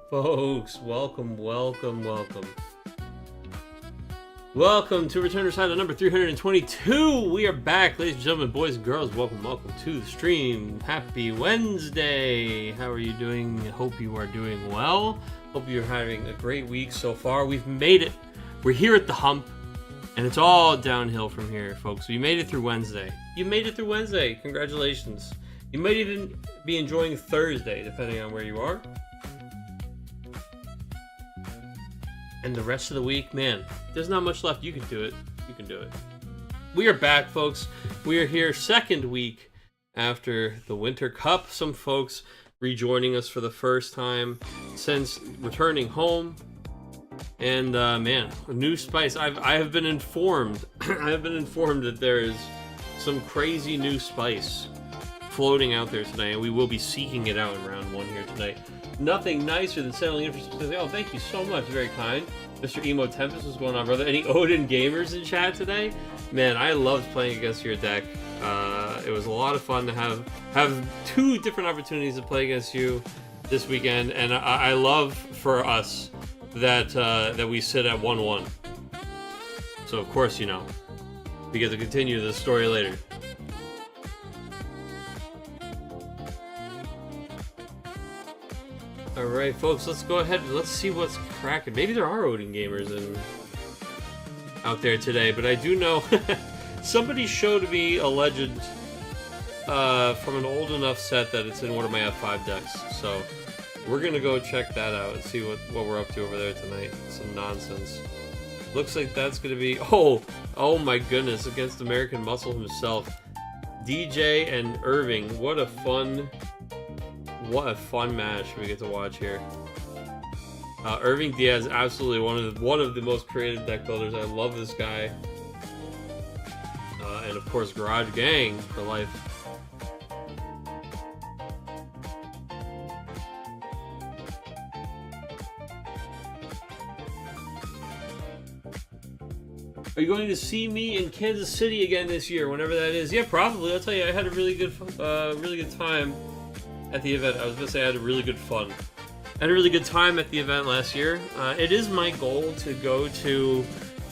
Folks, welcome. Welcome to Return to Hideout number 322. We are back, ladies and gentlemen, boys and girls. Welcome to the stream. Happy Wednesday. How are you doing? Hope you are doing well. Hope you're having a great week so far. We've made it. We're here at the hump, and it's all downhill from here, folks. You made it through Wednesday. Congratulations. You might even be enjoying Thursday, depending on where you are. And the rest of the week, man, there's not much left. You can do it. We are back, folks. We are here second week after the Winter Cup. Some folks rejoining us for the first time since returning home. And man, a new spice. I have been informed. I have been informed that there is some crazy new spice floating out there tonight, and we will be seeking it out in round one here tonight. Nothing nicer than settling in for specific. Oh, thank you so much. Very kind. Mr. Emo Tempest, what's going on, brother? Any Odin gamers in chat today? Man, I loved playing against your deck. It was a lot of fun to have two different opportunities to play against you this weekend, and I love for us that we sit at 1-1. So of course, you know, we get to continue the story later. Alright, folks, let's go ahead and let's see what's cracking. Maybe there are Odin gamers out there today, but I do know somebody showed me a legend from an old enough set that it's in one of my F5 decks. So we're going to go check that out and see what we're up to over there tonight. Some nonsense. Looks like that's going to be... Oh my goodness, against American Muscle himself. DJ and Irving. What a fun match we get to watch here. Irving Diaz, absolutely one of the most creative deck builders. I love this guy. And of course, Garage Gang for life. Are you going to see me in Kansas City again this year, whenever that is? Yeah, probably. I'll tell you, I had a really good time at the event. I was gonna say I had a really good fun. I had a really good time at the event last year. It is my goal to go to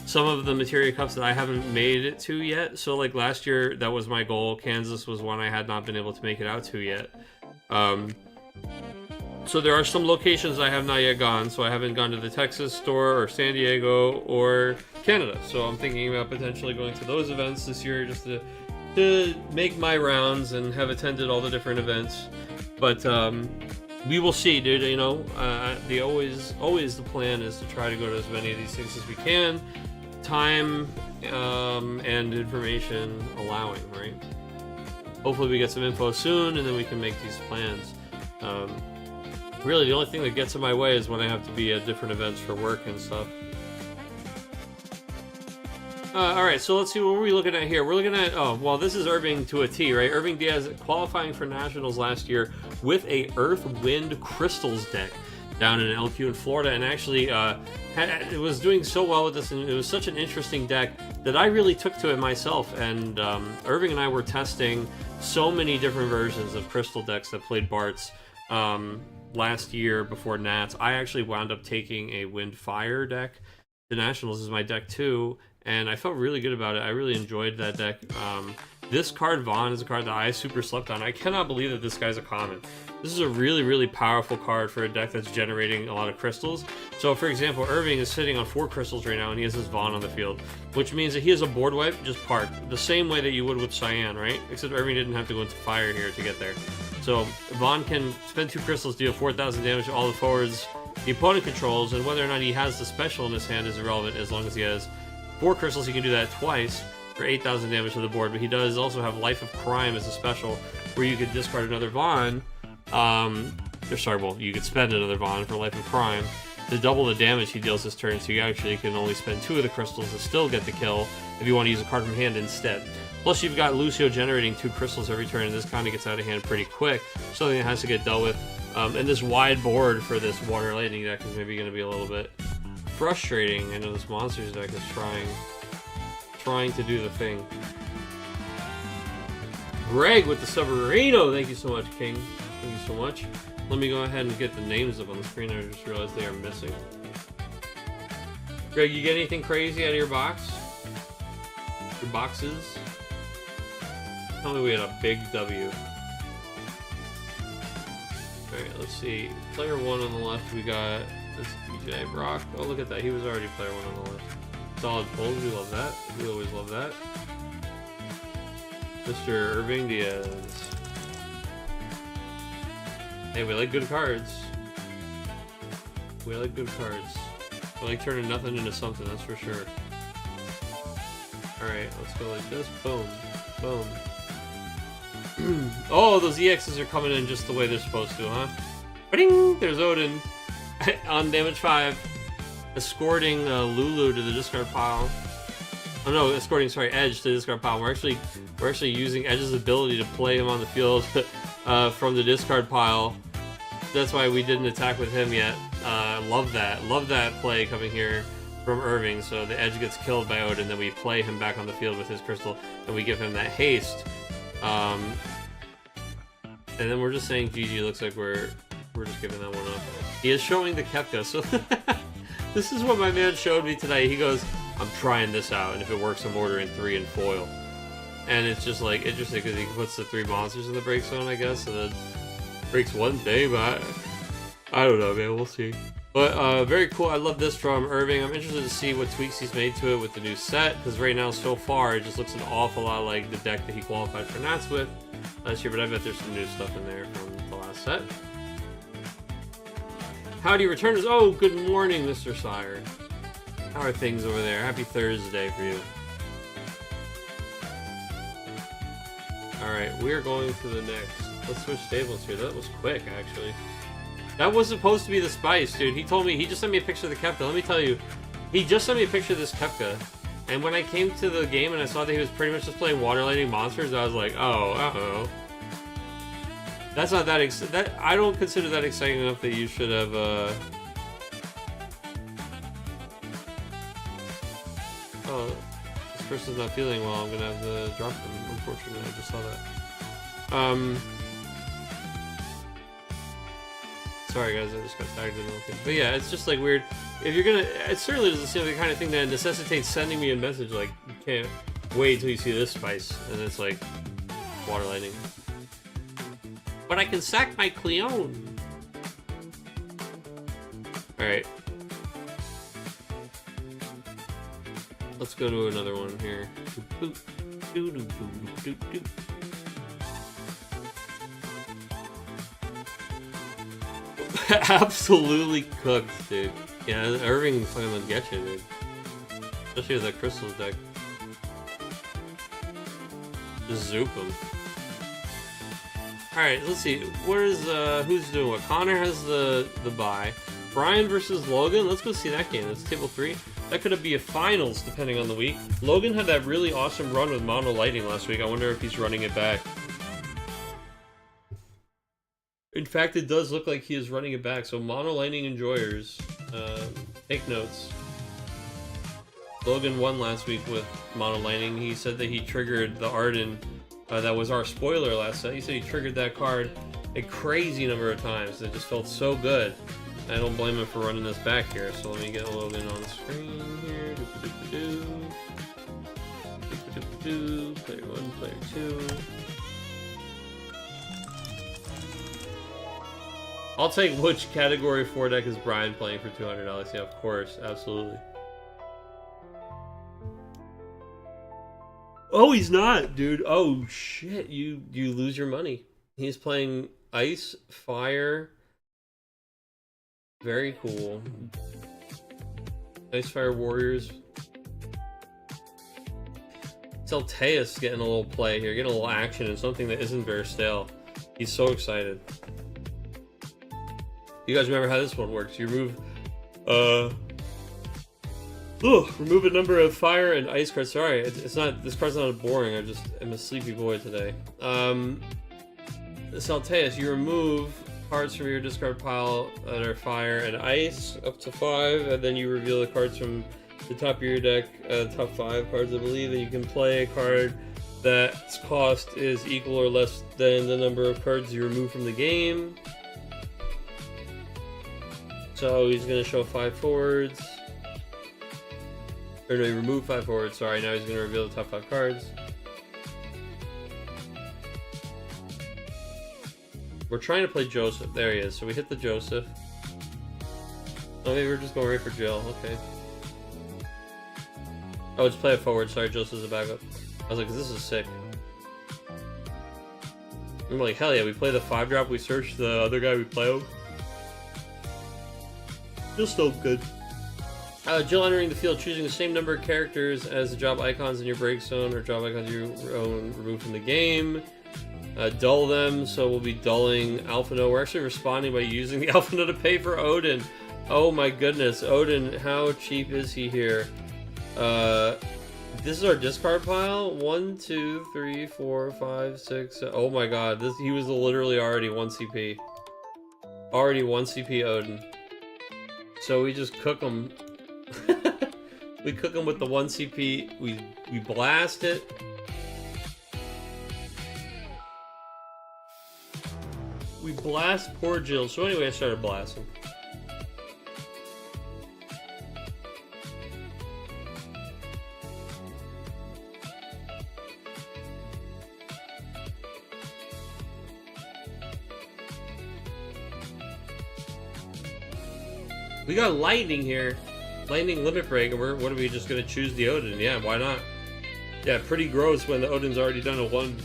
some of the Materia Cups that I haven't made it to yet. So like last year, that was my goal. Kansas was one I had not been able to make it out to yet. So there are some locations I have not yet gone. So I haven't gone to the Texas store or San Diego or Canada. So I'm thinking about potentially going to those events this year just to make my rounds and have attended all the different events. But we will see, dude. You know, always the plan is to try to go to as many of these things as we can, time and information allowing, right? Hopefully we get some info soon, and then we can make these plans. Really, the only thing that gets in my way is when I have to be at different events for work and stuff. Alright, so let's see, what were we looking at here? We're looking at, this is Irving to a T, right? Irving Diaz qualifying for Nationals last year with a Earth, Wind, Crystals deck down in LQ in Florida, and actually it was doing so well with this, and it was such an interesting deck that I really took to it myself, and Irving and I were testing so many different versions of Crystal decks that played Bart's last year before Nats. I actually wound up taking a Wind Fire deck to Nationals as my deck too, and I felt really good about it. I really enjoyed that deck. This card, Vaughn, is a card that I super slept on. I cannot believe that this guy's a common. This is a really, really powerful card for a deck that's generating a lot of crystals. So, for example, Irving is sitting on 4 crystals right now, and he has his Vaughn on the field, which means that he has a board wipe, just park, the same way that you would with Cyan, right? Except Irving didn't have to go into fire here to get there. So, Vaughn can spend 2 crystals, deal 4,000 damage to all the forwards the opponent controls, and whether or not he has the special in his hand is irrelevant as long as he has 4 crystals. He can do that twice for 8,000 damage to the board, but he does also have Life of Crime as a special, where you could discard another Vaughn, you could spend another Vaughn for Life of Crime to double the damage he deals this turn, so you actually can only spend 2 of the crystals to still get the kill if you want to use a card from hand instead. Plus you've got Lucio generating 2 crystals every turn, and this kind of gets out of hand pretty quick, something that has to get dealt with. And this wide board for this Water Lightning deck is maybe going to be a little bit frustrating. I know this Monsters deck is trying to do the thing. Greg with the Submarino, thank you so much, King. Thank you so much. Let me go ahead and get the names up on the screen. I just realized they are missing. Greg, you get anything crazy out of your box? Your boxes? Tell me we had a big W. Alright, let's see. Player 1 on the left, we got this DJ Brock. Oh, look at that. He was already player 1 on the left. Solid pulls. We love that. We always love that. Mr. Irving Diaz. Hey, we like good cards. We like good cards. We like turning nothing into something, that's for sure. Alright, let's go like this. Boom. Boom. Oh, those EXs are coming in just the way they're supposed to, huh? Ba-ding! There's Odin on damage 5. Escorting Lulu to the discard pile. Oh no, escorting, sorry, Edge to the discard pile. We're actually using Edge's ability to play him on the field from the discard pile. That's why we didn't attack with him yet. Love that. Love that play coming here from Irving. So the Edge gets killed by Odin, then we play him back on the field with his crystal, and we give him that haste. And then we're just saying GG. Looks like we're just giving that one up. He is showing the Kepka, so this is what my man showed me today. He goes, I'm trying this out, and if it works, I'm ordering 3 in foil. And it's just like interesting because he puts the 3 monsters in the break zone, I guess, and then breaks one day, but I don't know, man. We'll see. But very cool. I love this from Irving. I'm interested to see what tweaks he's made to it with the new set, because right now, so far, it just looks an awful lot like the deck that he qualified for Nats with last year, but I bet there's some new stuff in there from the last set. Howdy, returners. Oh, good morning, Mr. Sire. How are things over there? Happy Thursday for you. Alright, we're going to the next. Let's switch tables here. That was quick, actually. That was supposed to be the spice, dude. He told me, he just sent me a picture of the Kepka. Let me tell you, he just sent me a picture of this Kepka. And when I came to the game and I saw that he was pretty much just playing water lightning monsters, I was like, oh, uh-oh. That's not that I don't consider that exciting enough that you should have, Oh, this person's not feeling well. I'm gonna have to drop them, unfortunately. I just saw that. Sorry guys, I just got tagged in looking. But yeah, it's just like weird. If you're gonna, it certainly doesn't seem like the kind of thing that necessitates sending me a message like, you can't wait until you see this spice. And it's like, water lightning. But I can sack my Cleone. Alright. Let's go to another one here. Absolutely cooked, dude. Yeah, Irving fucking would get you, dude. Especially with that crystals deck. Just zoop him. Alright, let's see. What is who's doing what? Connor has the bye. Brian versus Logan. Let's go see that game. That's table 3. That could be a finals depending on the week. Logan had that really awesome run with mono lighting last week. I wonder if he's running it back. In fact, it does look like he is running it back. So mono lighting enjoyers, take notes. Logan won last week with mono lighting. He said that he triggered the Arden. That was our spoiler last set. He said he triggered that card a crazy number of times. It just felt so good. I don't blame him for running this back here. So let me get Logan on the screen here. Player 1, player 2. I'll take which category 4 deck is Brian playing for $200. Yeah, of course, absolutely. Oh, he's not, dude. Oh shit, you lose your money. He's playing Ice, Fire. Very cool. Ice Fire Warriors. Celteus getting a little play here, getting a little action and something that isn't very stale. He's so excited. You guys remember how this one works? You remove remove a number of fire and ice cards. Sorry, it's not, this card's not boring. I'm a sleepy boy today. Celteus, you remove cards from your discard pile that are fire and ice up to 5, and then you reveal the cards from the top of your deck, top 5 cards, I believe, and you can play a card That's cost is equal or less than the number of cards you remove from the game. So he's going to show 5 forwards. Or no, he removed 5 forwards. Sorry, now he's going to reveal the top 5 cards. We're trying to play Joseph. There he is. So we hit the Joseph. Oh, maybe we're just going right for Jill. Okay. Oh, let's play it forward. Sorry, Joseph's a backup. I was like, this is sick. I'm like, hell yeah, we play the 5-drop, we search the other guy we play with. Feels so good. Jill entering the field, choosing the same number of characters as the job icons in your break zone or job icons you own removed from the game. Dull them, so we'll be dulling Alphino. We're actually responding by using the Alphino to pay for Odin. Oh my goodness, Odin, how cheap is he here? This is our discard pile. 1, 2, 3, 4, 5, 6. Oh my god, he was literally already 1 CP. Already 1 CP Odin. So we just cook him. We cook him with the 1 CP. We blast it. We blast poor Jill. So anyway, I started blasting. We got lightning here. Lightning limit break, and what are we just gonna choose the Odin? Yeah, why not? Yeah, pretty gross when the Odin's already done a 1.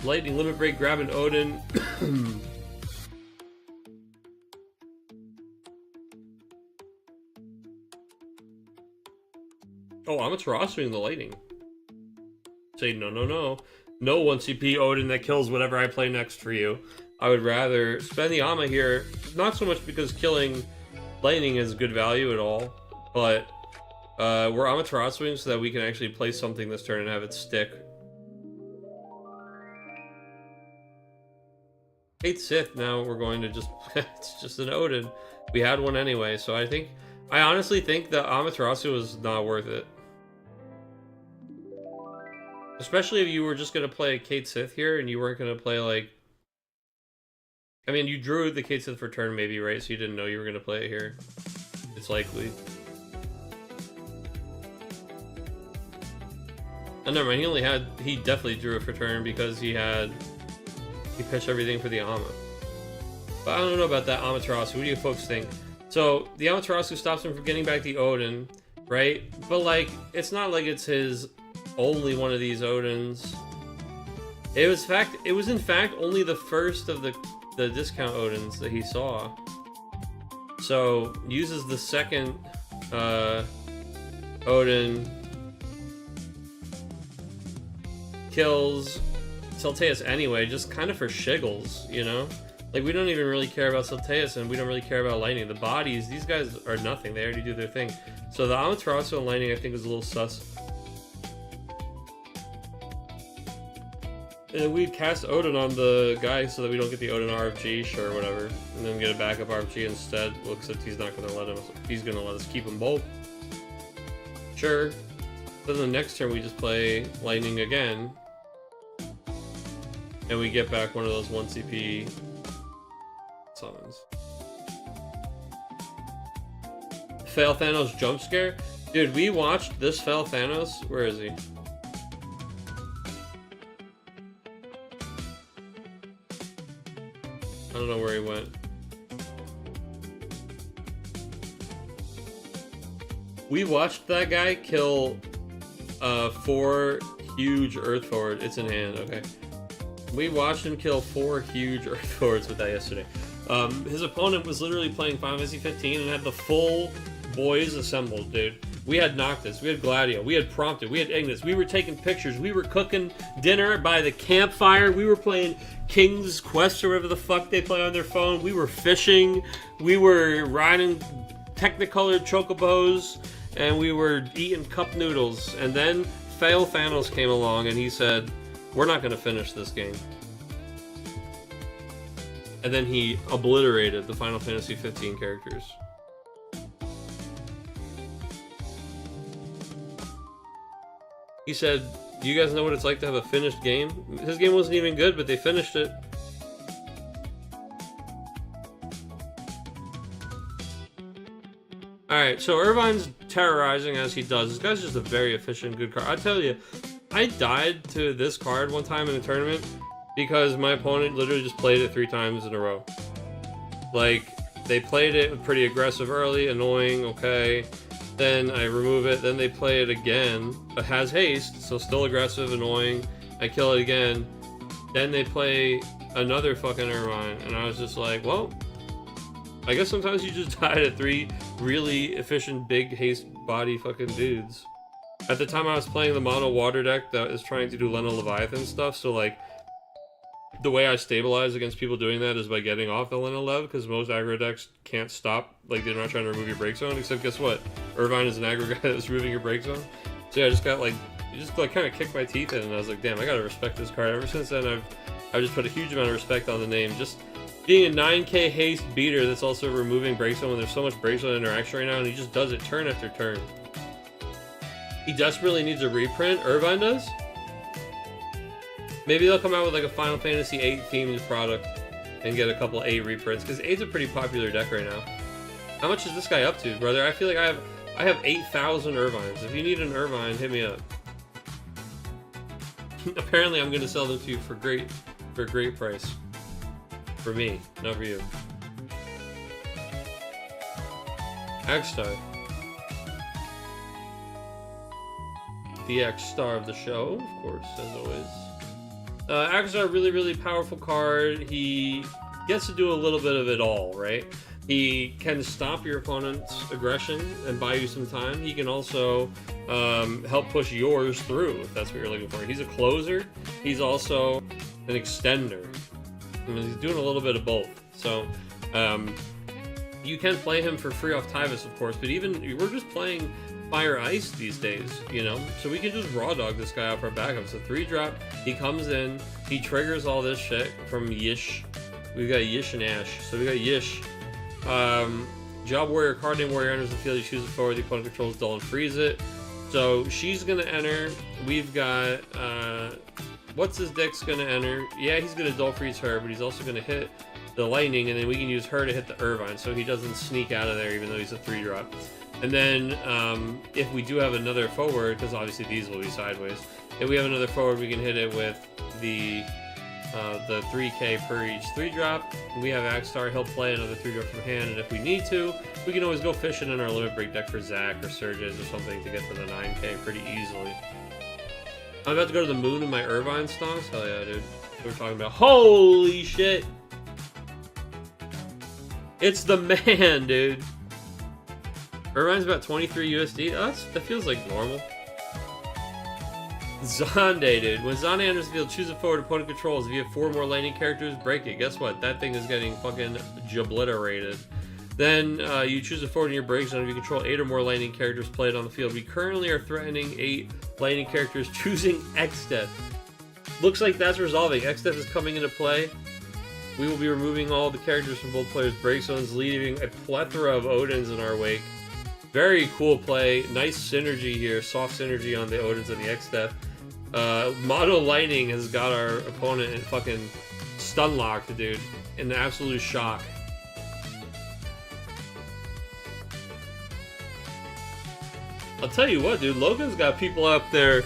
Lightning limit break, grab an Odin. Oh, I'm Amaterasu the lightning. Say no, no, no. No 1 CP Odin that kills whatever I play next for you. I would rather spend the Ama here, not so much because killing lightning is good value at all, but we're Amaterasuing so that we can actually play something this turn and have it stick. Hate Sith, now we're going to just, it's just an Odin. We had one anyway, so I honestly think the Amaterasu is not worth it. Especially if you were just going to play Kate Sith here and you weren't going to play like... I mean, you drew the Kate Sith for turn maybe, right? So you didn't know you were going to play it here. It's likely. Oh, never mind. He definitely drew it for turn because he pitched everything for the Ama. But I don't know about that Amaterasu. What do you folks think? So the Amaterasu stops him from getting back the Odin, right? But like, it's not like it's his only one of these Odins. It was in fact only the first of the discount Odins that he saw. So uses the second Odin, kills Celteus anyway, just kind of for shiggles, you know? Like, we don't even really care about Celteus, and we don't really care about Lightning. The bodies, these guys are nothing. They already do their thing. So the Amaterasu and Lightning, I think, is a little sus. And we cast Odin on the guy so that we don't get the Odin RFG, sure, whatever. And then get a backup RFG instead. Well, except he's not going to let him. He's going to let us keep them both. Sure. Then the next turn we just play Lightning again. And we get back one of those 1 CP summons. Fail Thanos jump scare? Dude, we watched this Fail Thanos. Where is he? I don't know where he went. We watched that guy kill 4 huge Earth Forward. It's in hand, okay. We watched him kill 4 huge Earth Forwards with that yesterday. His opponent was literally playing Final Fantasy 15 and had the full boys assembled, dude. We had Noctis, we had Gladio, we had Prompted, we had Ignis, we were taking pictures, we were cooking dinner by the campfire, we were playing King's Quest or whatever the fuck they play on their phone, we were fishing, we were riding Technicolor chocobos, and we were eating cup noodles. And then Fail Thanos came along and he said, we're not going to finish this game. And then he obliterated the Final Fantasy 15 characters. He said, "Do you guys know what it's like to have a finished game?" His game wasn't even good, but they finished it. Alright, so Irvine's terrorizing as he does. This guy's just a very efficient, good card. I tell you, I died to this card one time in a tournament because my opponent literally just played it 3 times in a row. Like, they played it pretty aggressive early, annoying, okay. Then I remove it, then they play it again. It has haste, so still aggressive, annoying. I kill it again. Then they play another fucking Irvine, and I was just like, well, I guess sometimes you just die to 3 really efficient, big haste body fucking dudes. At the time I was playing the mono water deck that is trying to do Lena Leviathan stuff, so like, the way I stabilize against people doing that is by getting off the Lena Lev, because most aggro decks can't stop, like they're not trying to remove your break zone, except guess what? Irvine is an aggro guy that's removing your break zone. So yeah, I just got like, you just like kind of kicked my teeth in, and I was like, damn, I gotta respect this card. Ever since then, I've just put a huge amount of respect on the name. Just being a 9k haste beater that's also removing break zone when there's so much break zone interaction right now, and he just does it turn after turn. He desperately needs a reprint, Irvine does? Maybe they'll come out with like a Final Fantasy VIII themed product and get a couple 8 reprints, because 8's a pretty popular deck right now. How much is this guy up to, brother? I feel like I have 8,000 Irvines. If you need an Irvine, hit me up. Apparently I'm gonna sell them to you for a great price. For me, not for you. X-Star. The X-Star of the show, of course, as always. X-Star, really, really powerful card. He gets to do a little bit of it all, right? He can stop your opponent's aggression and buy you some time. He can also help push yours through, if that's what you're looking for. He's a closer. He's also an extender. I mean, he's doing a little bit of both. So, you can play him for free off Tyvis, of course, but even, we're just playing Fire Ice these days, you know? So we can just raw dog this guy out for backup. It's a 3-drop, he comes in, he triggers all this shit from Yish. We've got Yish and Ash. So we got Yish. Job Warrior, card name Warrior enters the field, you choose it forward, the opponent controls dull and freeze it. So she's gonna enter. We've got, what's his deck's gonna enter? Yeah, he's gonna dull freeze her, but he's also gonna hit the lightning, and then we can use her to hit the Irvine, so he doesn't sneak out of there even though he's a 3-drop. And then, if we do have another forward, because obviously these will be sideways, if we have another forward, we can hit it with the 3k per each 3-drop. We have Axstar, he'll play another 3-drop from hand, and if we need to, we can always go fishing in our limit break deck for Zach or Surges or something to get to the 9k pretty easily. I'm about to go to the moon in my Irvine stonks. Hell yeah, dude. We're talking about. Holy shit! It's the man, dude. Irvine's about 23 USD. Oh, that feels like normal. Zonde, dude. When Zonde enters the field, choose a forward opponent controls. If you have 4 more lightning characters, break it. Guess what? That thing is getting fucking jobliterated. Then you choose a forward in your break zone. If you control 8 or more lightning characters, play it on the field. We currently are threatening 8 lightning characters, choosing X-Death. Looks like that's resolving. X-Death is coming into play. We will be removing all the characters from both players' break zones, leaving a plethora of Odins in our wake. Very cool play. Nice synergy here. Soft synergy on the Odins and the X-Death. Mono Lightning has got our opponent in fucking stun locked, dude. In absolute shock. I'll tell you what, dude. Logan's got people out there.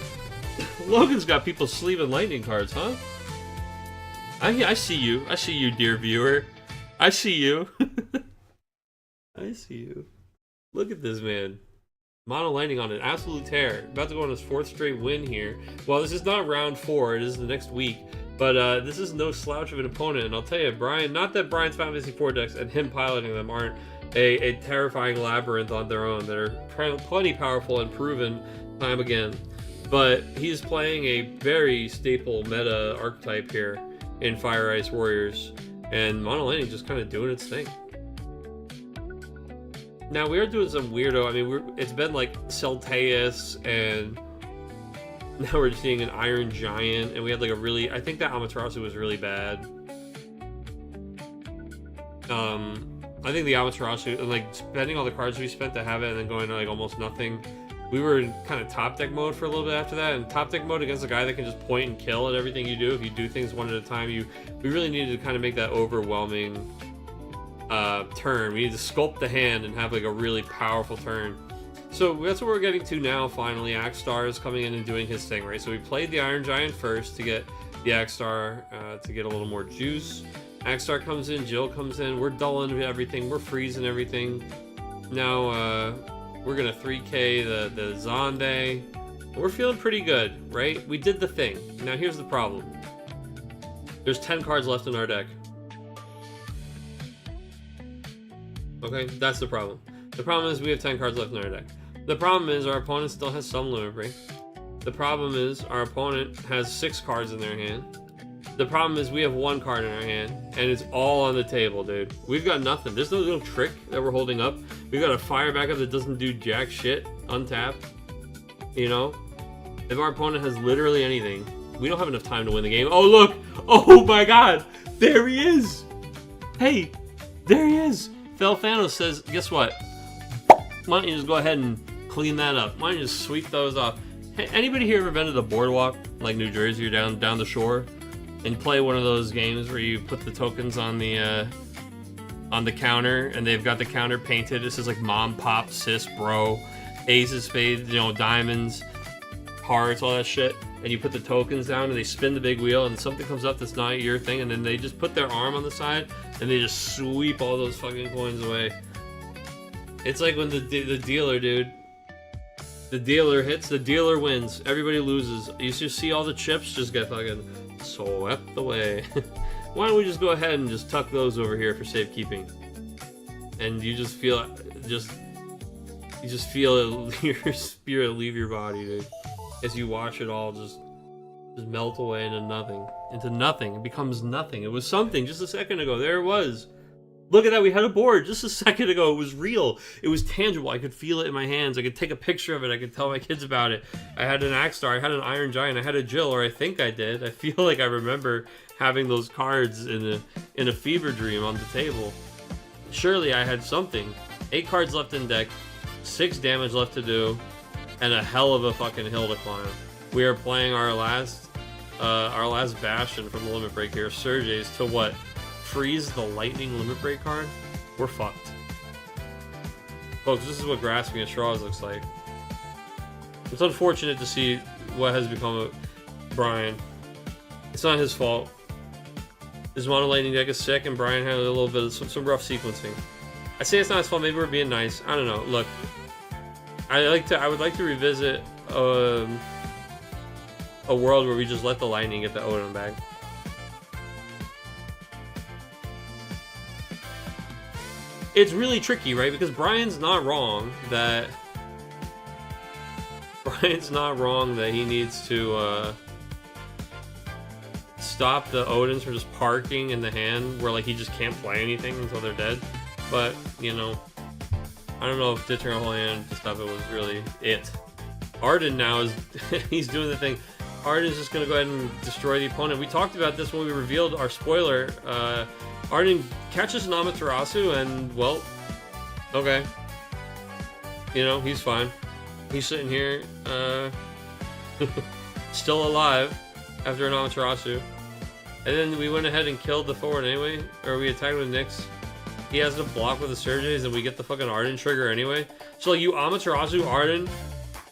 Logan's got people sleeving lightning cards, huh? I see you. I see you, dear viewer. I see you. I see you. Look at this man. Mono Lightning on an absolute tear. About to go on his 4th straight win here. Well, this is not round 4. It is the next week. But this is no slouch of an opponent. And I'll tell you, Brian, not that Brian's Final Fantasy 4 decks and him piloting them aren't a terrifying labyrinth on their own. They're plenty powerful and proven time again. But he's playing a very staple meta archetype here in Fire Ice Warriors. And Mono Lightning just kind of doing its thing. Now we are doing some weirdo. I mean, it's been like Celteus, and now we're seeing an Iron Giant, and we had like a really. I think that Amaterasu was really bad. I think the Amaterasu, like spending all the cards we spent to have it, and then going to like almost nothing, we were in kind of top deck mode for a little bit after that, and top deck mode against a guy that can just point and kill at everything you do. If you do things one at a time, we really needed to kind of make that overwhelming turn. We need to sculpt the hand and have like a really powerful turn. So that's what we're getting to now. Finally, Axstar is coming in and doing his thing, right? So we played the Iron Giant first to get the Axstar to get a little more juice. Axstar comes in, Jill comes in. We're dulling everything. We're freezing everything. Now we're gonna 3K the Zonde. We're feeling pretty good, right? We did the thing. Now here's the problem. There's 10 cards left in our deck. Okay, that's the problem. The problem is we have 10 cards left in our deck. The problem is our opponent still has some limit break. The problem is our opponent has 6 cards in their hand. The problem is we have 1 card in our hand, and it's all on the table, dude. We've got nothing. There's no little trick that we're holding up. We've got a fire backup that doesn't do jack shit, untap. You know? If our opponent has literally anything, we don't have enough time to win the game. Oh, look! Oh my god! There he is! Hey! There he is! Fel Thanos says, guess what? Why don't you just go ahead and clean that up? Why don't you just sweep those off? Hey, anybody here ever been to the boardwalk, like New Jersey, or down the shore, and play one of those games where you put the tokens on the counter, and they've got the counter painted? This is like mom, pop, sis, bro, aces, spades, you know, diamonds, hearts, all that shit. And you put the tokens down, and they spin the big wheel, and something comes up that's not your thing, and then they just put their arm on the side, and they just sweep all those fucking coins away. It's like when the dealer, dude. The dealer hits, the dealer wins. Everybody loses. You just see all the chips just get fucking swept away. Why don't we just go ahead and just tuck those over here for safekeeping? And you just feel your spirit leave your body, dude. As you watch it all just melt away into nothing. Into nothing. It becomes nothing. It was something just a second ago. There it was. Look at that. We had a board just a second ago. It was real. It was tangible. I could feel it in my hands. I could take a picture of it. I could tell my kids about it. I had an Axstar. I had an Iron Giant. I had a Jill, or I think I did. I feel like I remember having those cards in a fever dream on the table. Surely I had something. 8 cards left in deck. 6 damage left to do. And a hell of a fucking hill to climb. We are playing our last bastion from the limit break here. Sergey's to what? Freeze the lightning limit break card? We're fucked. Folks, this is what grasping at straws looks like. It's unfortunate to see what has become of Brian. It's not his fault. His mono lightning deck is sick, and Brian had a little bit of some rough sequencing. I say it's not his fault. Maybe we're being nice. I don't know. Look, I would like to revisit a world where we just let the lightning get the Odin back. It's really tricky, right? Because Brian's not wrong that he needs to stop the Odins from just parking in the hand, where like he just can't play anything until they're dead. But you know, I don't know if ditching a whole hand to stop it was really it. Arden now is he's doing the thing. Arden's just gonna go ahead and destroy the opponent. We talked about this when we revealed our spoiler. Arden catches an Amaterasu, and well, okay. You know, he's fine. He's sitting here, still alive after an Amaterasu. And then we went ahead and killed the forward anyway, or we attacked with Nyx. He has to block with the Sergeys, and we get the fucking Arden trigger anyway. So like, you Amaterasu Arden,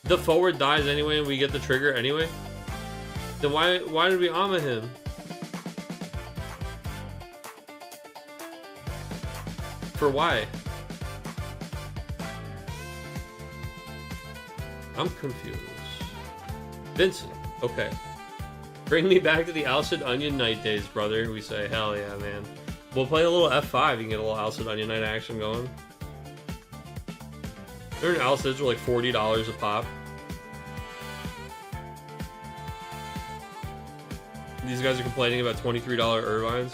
the forward dies anyway, and we get the trigger anyway. Then why did we Ama him? For why? I'm confused. Vincent, okay. Bring me back to the Alcid Onion Night days, brother. We say, hell yeah, man. We'll play a little F5. You can get a little Alcid Onion Night action going. They're in Alcids were like $40 a pop. These guys are complaining about $23 Irvines.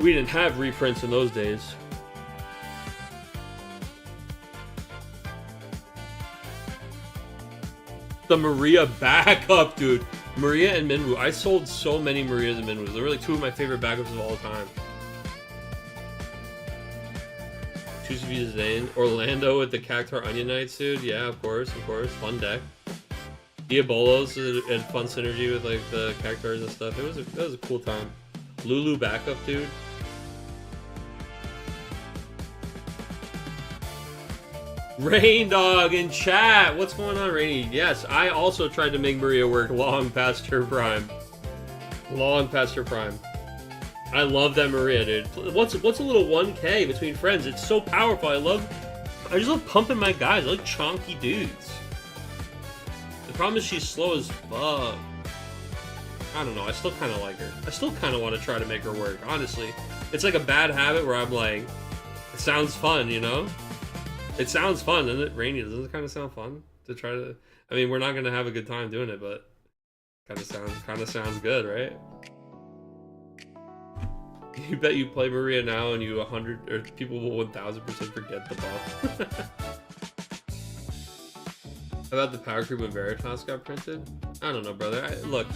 We didn't have reprints in those days. The Maria backup, dude. Maria and Minwoo. I sold so many Marias and Minwoos. They're really two of my favorite backups of all time. Choose to be Zane. Orlando with the Cactar Onion Knights, dude. Yeah, of course. Fun deck. Diabolos had fun synergy with like the Cactars and stuff. It was a cool time. Lulu backup, dude. Rain Dog in chat. What's going on, Rainy? Yes, I also tried to make Maria work long past her prime. Long past her prime. I love that Maria, dude. What's a little 1K between friends? It's so powerful. I just love pumping my guys. I like chonky dudes. The problem is she's slow as fuck. I don't know. I still kind of like her. I still kind of want to try to make her work, honestly. It's like a bad habit where I'm like, it sounds fun, you know? It sounds fun, doesn't it? Rainy, doesn't it kind of sound fun to try to... I mean, we're not going to have a good time doing it, but kind of sounds good, right? You bet you play Maria now and you 100 or people will 1000% forget the buff. How about the power creep when Veritas got printed? I don't know, brother. Look,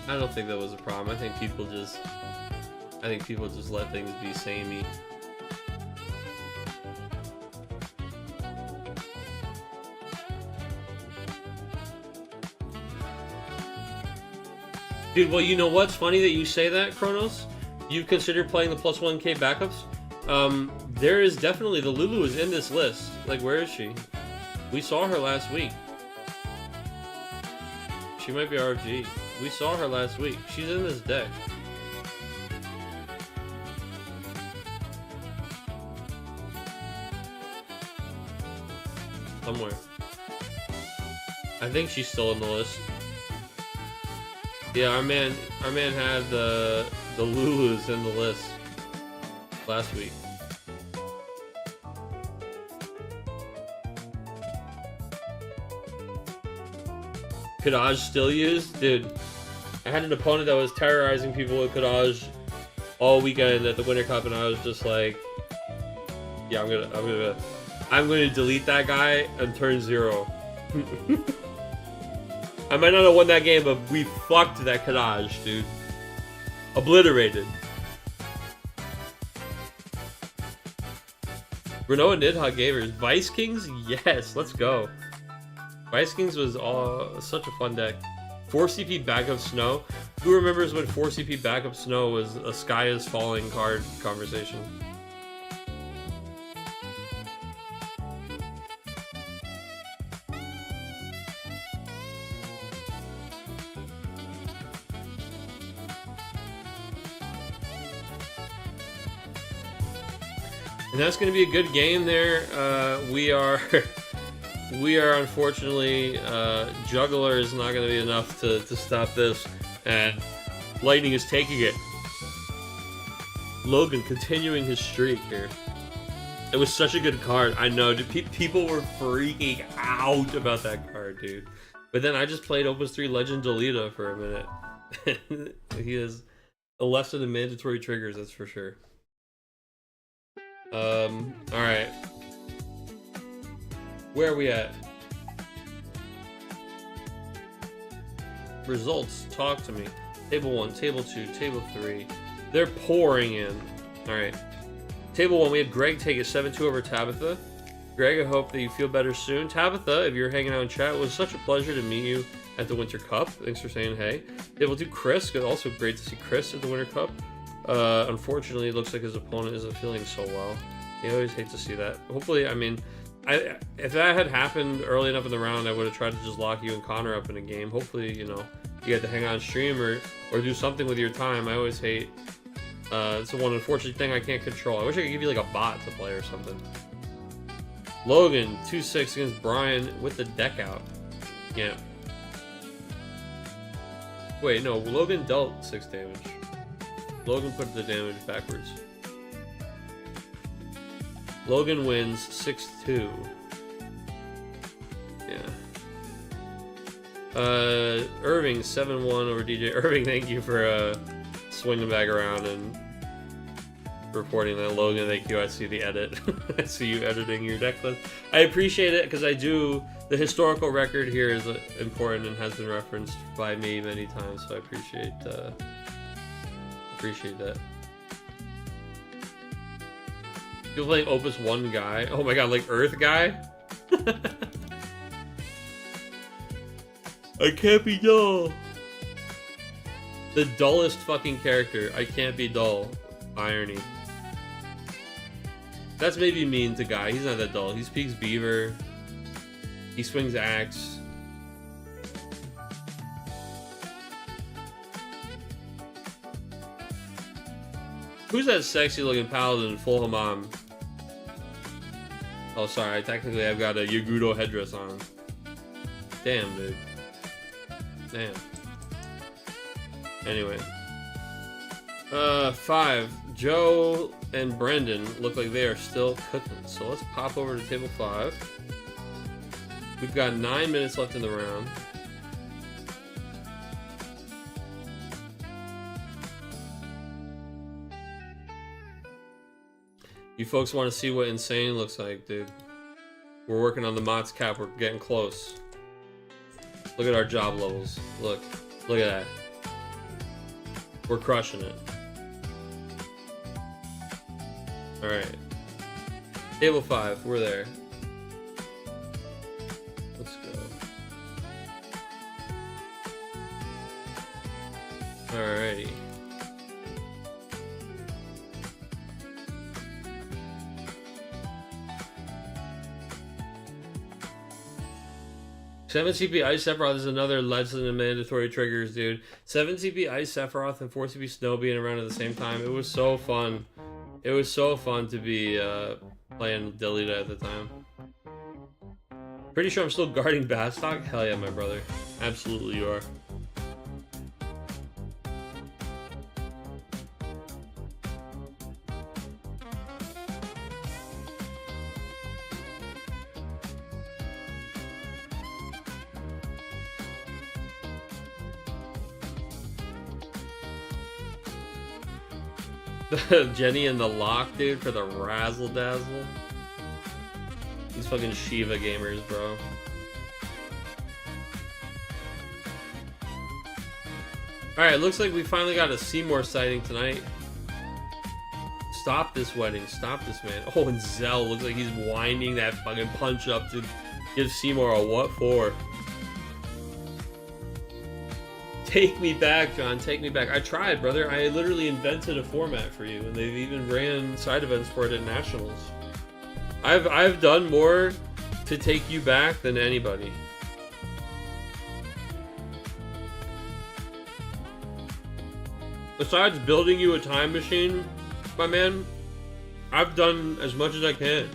I don't think that was a problem. I think people just let things be samey. Dude, well, you know what's funny that you say that, Kronos? You've considered playing the plus 1K backups? There is definitely, the Lulu is in this list. Like, where is she? We saw her last week. She might be RG. We saw her last week. She's in this deck. Somewhere. I think she's still in the list. Yeah, our man had the Lulus in the list last week. Kadaj still used? Dude, I had an opponent that was terrorizing people with Kadaj all weekend at the Winter Cup, and I was just like, yeah, I'm gonna delete that guy and turn 0. I might not have won that game, but we fucked that Kadaj, dude. Obliterated. Renault and Nidhogg Gamers. Vice Kings? Yes, let's go. Vice Kings was such a fun deck. 4 CP backup Snow. Who remembers when 4 CP backup Snow was a Sky is Falling card conversation? And that's going to be a good game there. We are unfortunately, Juggler is not going to be enough to stop this, and Lightning is taking it. Logan continuing his streak here. It was such a good card. I know, people were freaking out about that card, dude. But then I just played Opus 3 Legend Delita for a minute. He has a less of the mandatory triggers, that's for sure. Alright. Where are we at? Results, talk to me. Table 1, Table 2, Table 3. They're pouring in. Alright. Table 1, we had Greg take a 7-2 over Tabitha. Greg, I hope that you feel better soon. Tabitha, if you're hanging out in chat, it was such a pleasure to meet you at the Winter Cup. Thanks for saying hey. Table 2, Chris. Also great to see Chris at the Winter Cup. Unfortunately, it looks like his opponent isn't feeling so well. You always hate to see that. Hopefully, I mean, if that had happened early enough in the round, I would have tried to just lock you and Connor up in a game. Hopefully, you know, you get to hang on stream or do something with your time. I always hate. It's the one unfortunate thing I can't control. I wish I could give you like a bot to play or something. Logan 2-6 against Brian with the deck out. Yeah. Wait, no. Logan dealt 6 damage. Logan put the damage backwards. Logan wins 6-2. Yeah. Irving 7-1 over DJ. Irving, thank you for swinging back around and reporting that, Logan. Thank you. I see the edit. I see you editing your deck list. I appreciate it because I do. The historical record here is important and has been referenced by me many times, so I appreciate that. You're playing Opus 1 guy. Oh my god, like Earth guy? I can't be dull. The dullest fucking character. I can't be dull. Irony. That's maybe mean to Guy. He's not that dull. He speaks Beaver. He swings axe. Who's that sexy looking paladin in full hammam? Oh, sorry. Technically, I've got a Yagudo headdress on. Damn, dude. Damn. Anyway. 5. Joe and Brendan look like they are still cooking. So let's pop over to table 5. We've got 9 minutes left in the round. You folks want to see what insane looks like, dude. We're working on the Mott's cap. We're getting close. Look at our job levels. Look at that. We're crushing it. Alright. Table 5, we're there. Let's go. Alrighty. Seven CP Ice Sephiroth is another legend of mandatory triggers, dude. 7 CP Ice Sephiroth and 4 CP Snow being around at the same time. It was so fun. It was so fun to be playing Delita at the time. Pretty sure I'm still guarding Bastock? Hell yeah, my brother. Absolutely you are. Jenny and the Lock, dude, for the razzle dazzle. These fucking Shiva gamers, bro. Alright, looks like we finally got a Seymour sighting tonight. Stop this wedding. Stop this, man. Oh, and Zell looks like he's winding that fucking punch up to give Seymour a what for. Take me back, John. Take me back. I tried, brother. I literally invented a format for you, and they've even ran side events for it at Nationals. I've done more to take you back than anybody. Besides building you a time machine, my man, I've done as much as I can.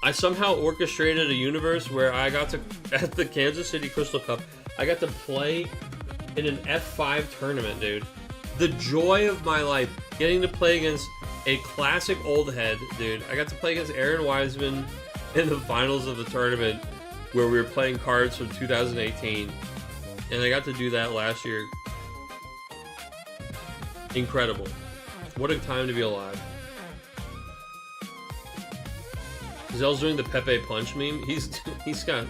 I somehow orchestrated a universe where I got to, at the Kansas City Crystal Cup, I got to play in an F5 tournament, dude. The joy of my life, getting to play against a classic old head, dude. I got to play against Aaron Wiseman in the finals of the tournament where we were playing cards from 2018. And I got to do that last year. Incredible. What a time to be alive. Zell's doing the Pepe Punch meme. He's got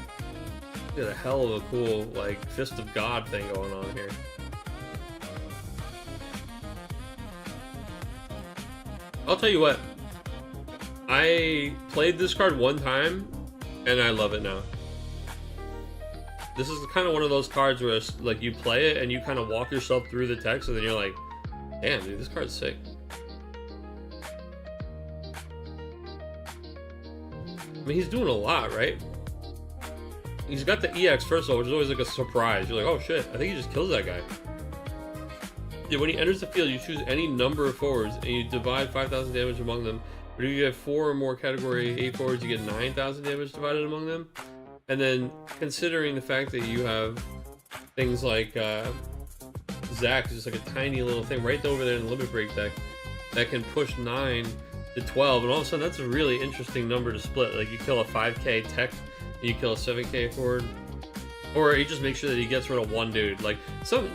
a hell of a cool, like, Fist of God thing going on here. I'll tell you what. I played this card one time, and I love it now. This is kind of one of those cards where it's, like, you play it, and you kind of walk yourself through the text, and then you're like, damn, dude, this card's sick. I mean, he's doing a lot, right? He's got the EX first of all, which is always like a surprise. You're like, oh shit, I think he just kills that guy. Yeah, when he enters the field, you choose any number of forwards, and you divide 5,000 damage among them. But if you have 4 or more category 8 forwards, you get 9,000 damage divided among them. And then, considering the fact that you have things like Zach, just like a tiny little thing right over there in the Limit Break deck, that can push 9 to 12, and all of a sudden that's a really interesting number to split. Like, you kill a 5k tech, and you kill a 7k forward. Or he just makes sure that he gets rid of one dude. Like,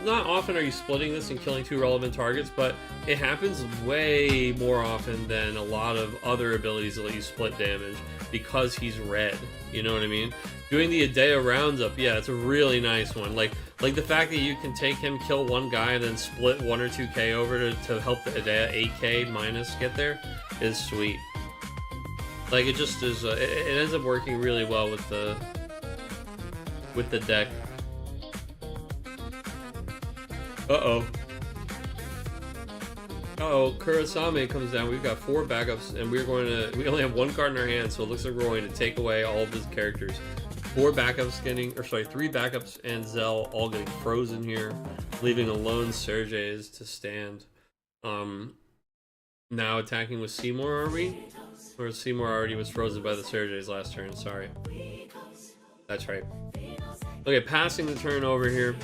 not often are you splitting this and killing 2 relevant targets, but it happens way more often than a lot of other abilities that let you split damage because he's red. You know what I mean? Doing the Hideout roundup, yeah, it's a really nice one. Like the fact that you can take him, kill one guy, and then split 1 or 2k over to help the Hideout 8k minus get there is sweet. Like, it just is. It ends up working really well with the deck. Uh-oh, Kurasame comes down. We've got 4 backups, and we only have 1 card in our hand, so it looks like we're going to take away all of his characters. 3 backups and Zell all getting frozen here, leaving alone Sergey's to stand. Now attacking with Seymour, are we? Or Seymour already was frozen by the Sergey's last turn, sorry. That's right. Okay, passing the turn over here.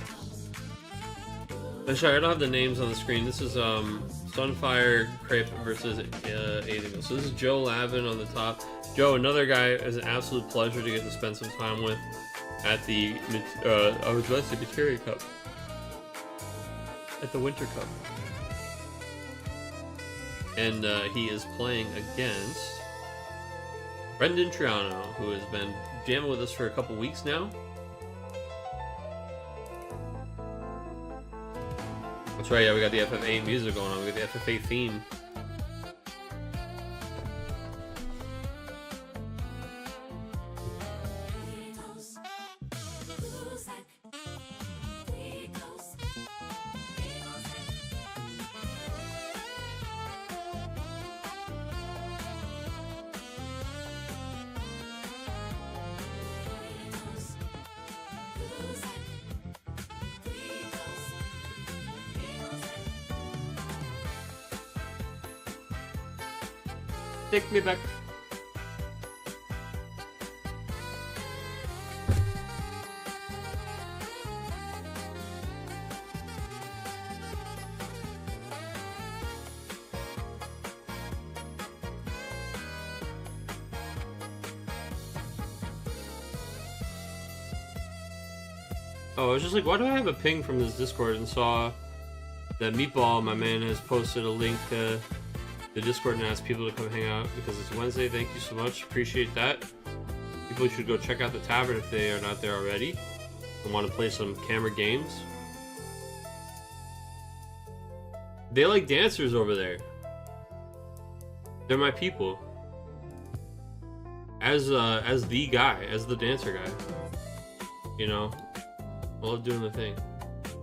I'm sorry, I don't have the names on the screen. This is Sunfire Crepe versus Aiden. So this is Joe Lavin on the top. Joe, another guy, is an absolute pleasure to get to spend some time with at the Materia Cup. At the Winter Cup. And he is playing against Brendan Triano, who has been jamming with us for a couple weeks now. That's right, yeah, we got the FFA music going on. We got the FFA theme. Take me back. Oh, I was just like, why do I have a ping from this Discord and saw that Meatball, my man, has posted a link to the Discord and asked people to come hang out because it's Wednesday. Thank you so much. Appreciate that. People should go check out the tavern if they are not there already and want to play some camera games. They like dancers over there. They're my people. As the guy, as the dancer guy. You know, I love doing the thing.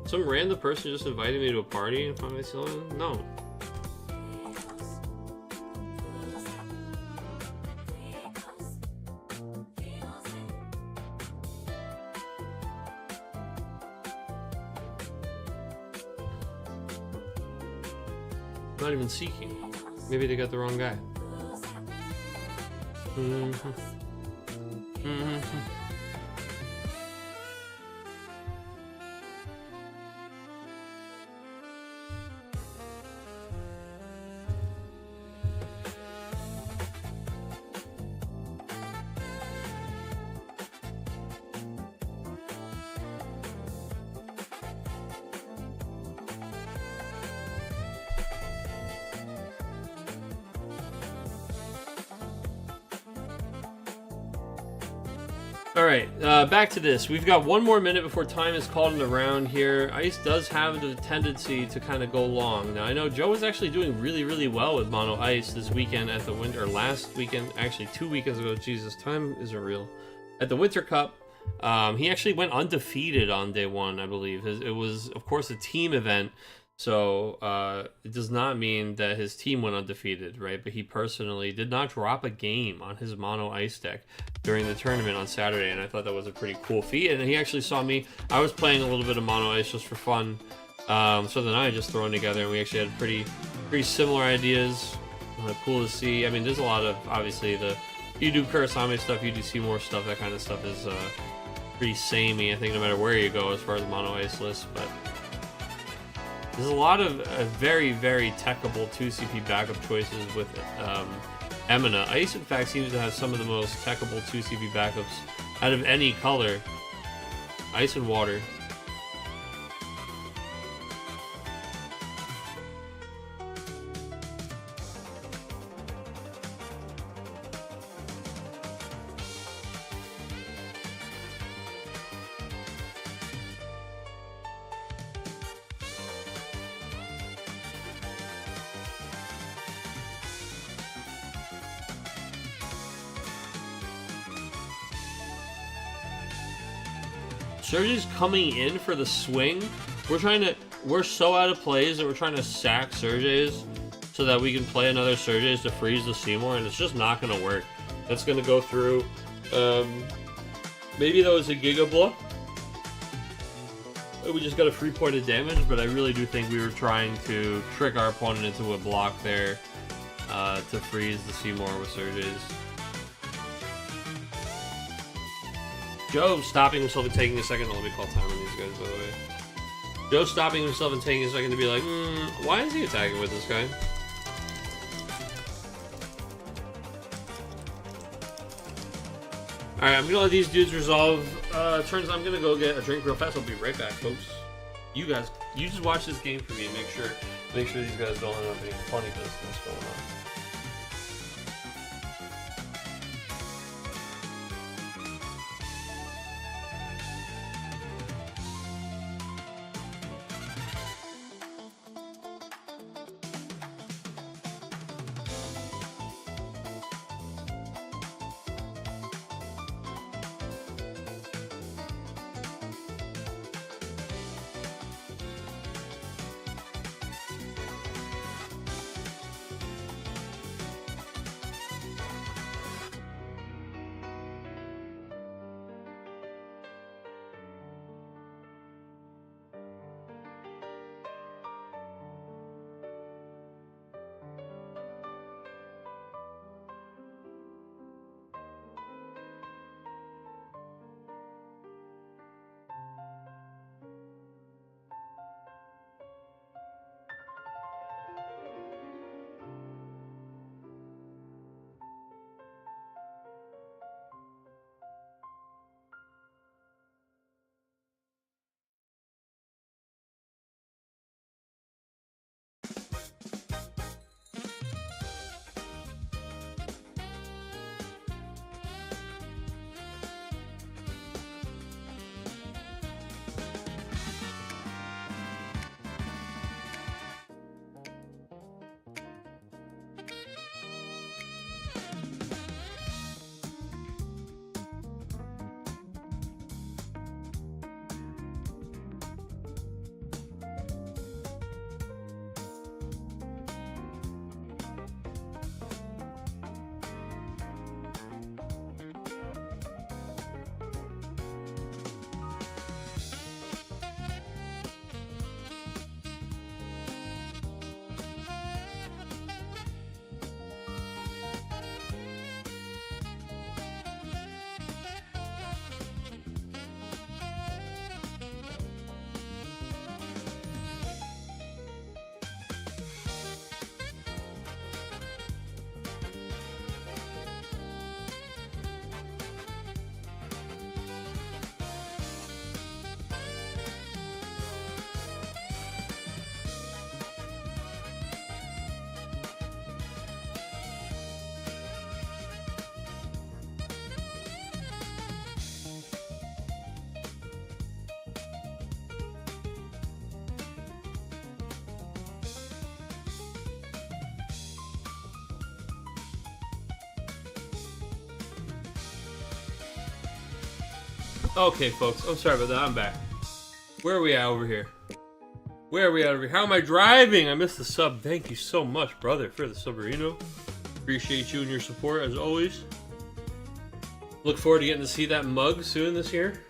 Some random person just invited me to a party and find myself. No. Not even seeking. Maybe they got the wrong guy. Alright, back to this. We've got 1 more minute before time is called in the round here. Ice does have the tendency to kind of go long. Now, I know Joe was actually doing really, really well with Mono Ice this weekend at the Winter, or last weekend, actually 2 weekends ago. Jesus, time isn't real. At the Winter Cup, he actually went undefeated on day 1, I believe. It was, of course, a team event, so it does not mean that his team went undefeated, right? But he personally did not drop a game on his Mono Ice deck during the tournament on Saturday, and I thought that was a pretty cool feat. And he actually saw me. I was playing a little bit of Mono Ice just for fun, so then I just thrown together, and we actually had pretty similar ideas. Cool to see. I mean, there's a lot of, obviously, you do Kurasame stuff, you do Seymour stuff, that kind of stuff is pretty samey, I think, no matter where you go as far as Mono Ice lists, but there's a lot of very, very techable 2CP backup choices with Emina. Ice, in fact, seems to have some of the most techable 2CP backups out of any color. Ice and water. Surge's coming in for the swing. We're so out of plays that we're trying to sack Surge's so that we can play another Surge's to freeze the Seymour, and it's just not gonna work. That's gonna go through. Maybe that was a Giga Blow. We just got a 3 point of damage, but I really do think we were trying to trick our opponent into a block there to freeze the Seymour with Surge's. Joe stopping himself and taking a second. Let me call time on these guys, by the way. Joe stopping himself and taking a second to be like, why is he attacking with this guy? Alright, I'm gonna let these dudes resolve turns. I'm gonna go get a drink real fast. I'll be right back, folks. You guys, you just watch this game for me and make sure these guys don't have any funny business going on. Okay, folks. I'm sorry about that. I'm back. Where are we at over here? Where are we at over here? How am I driving? I missed the sub. Thank you so much, brother, for the subarino. Appreciate you and your support, as always. Look forward to getting to see that mug soon this year.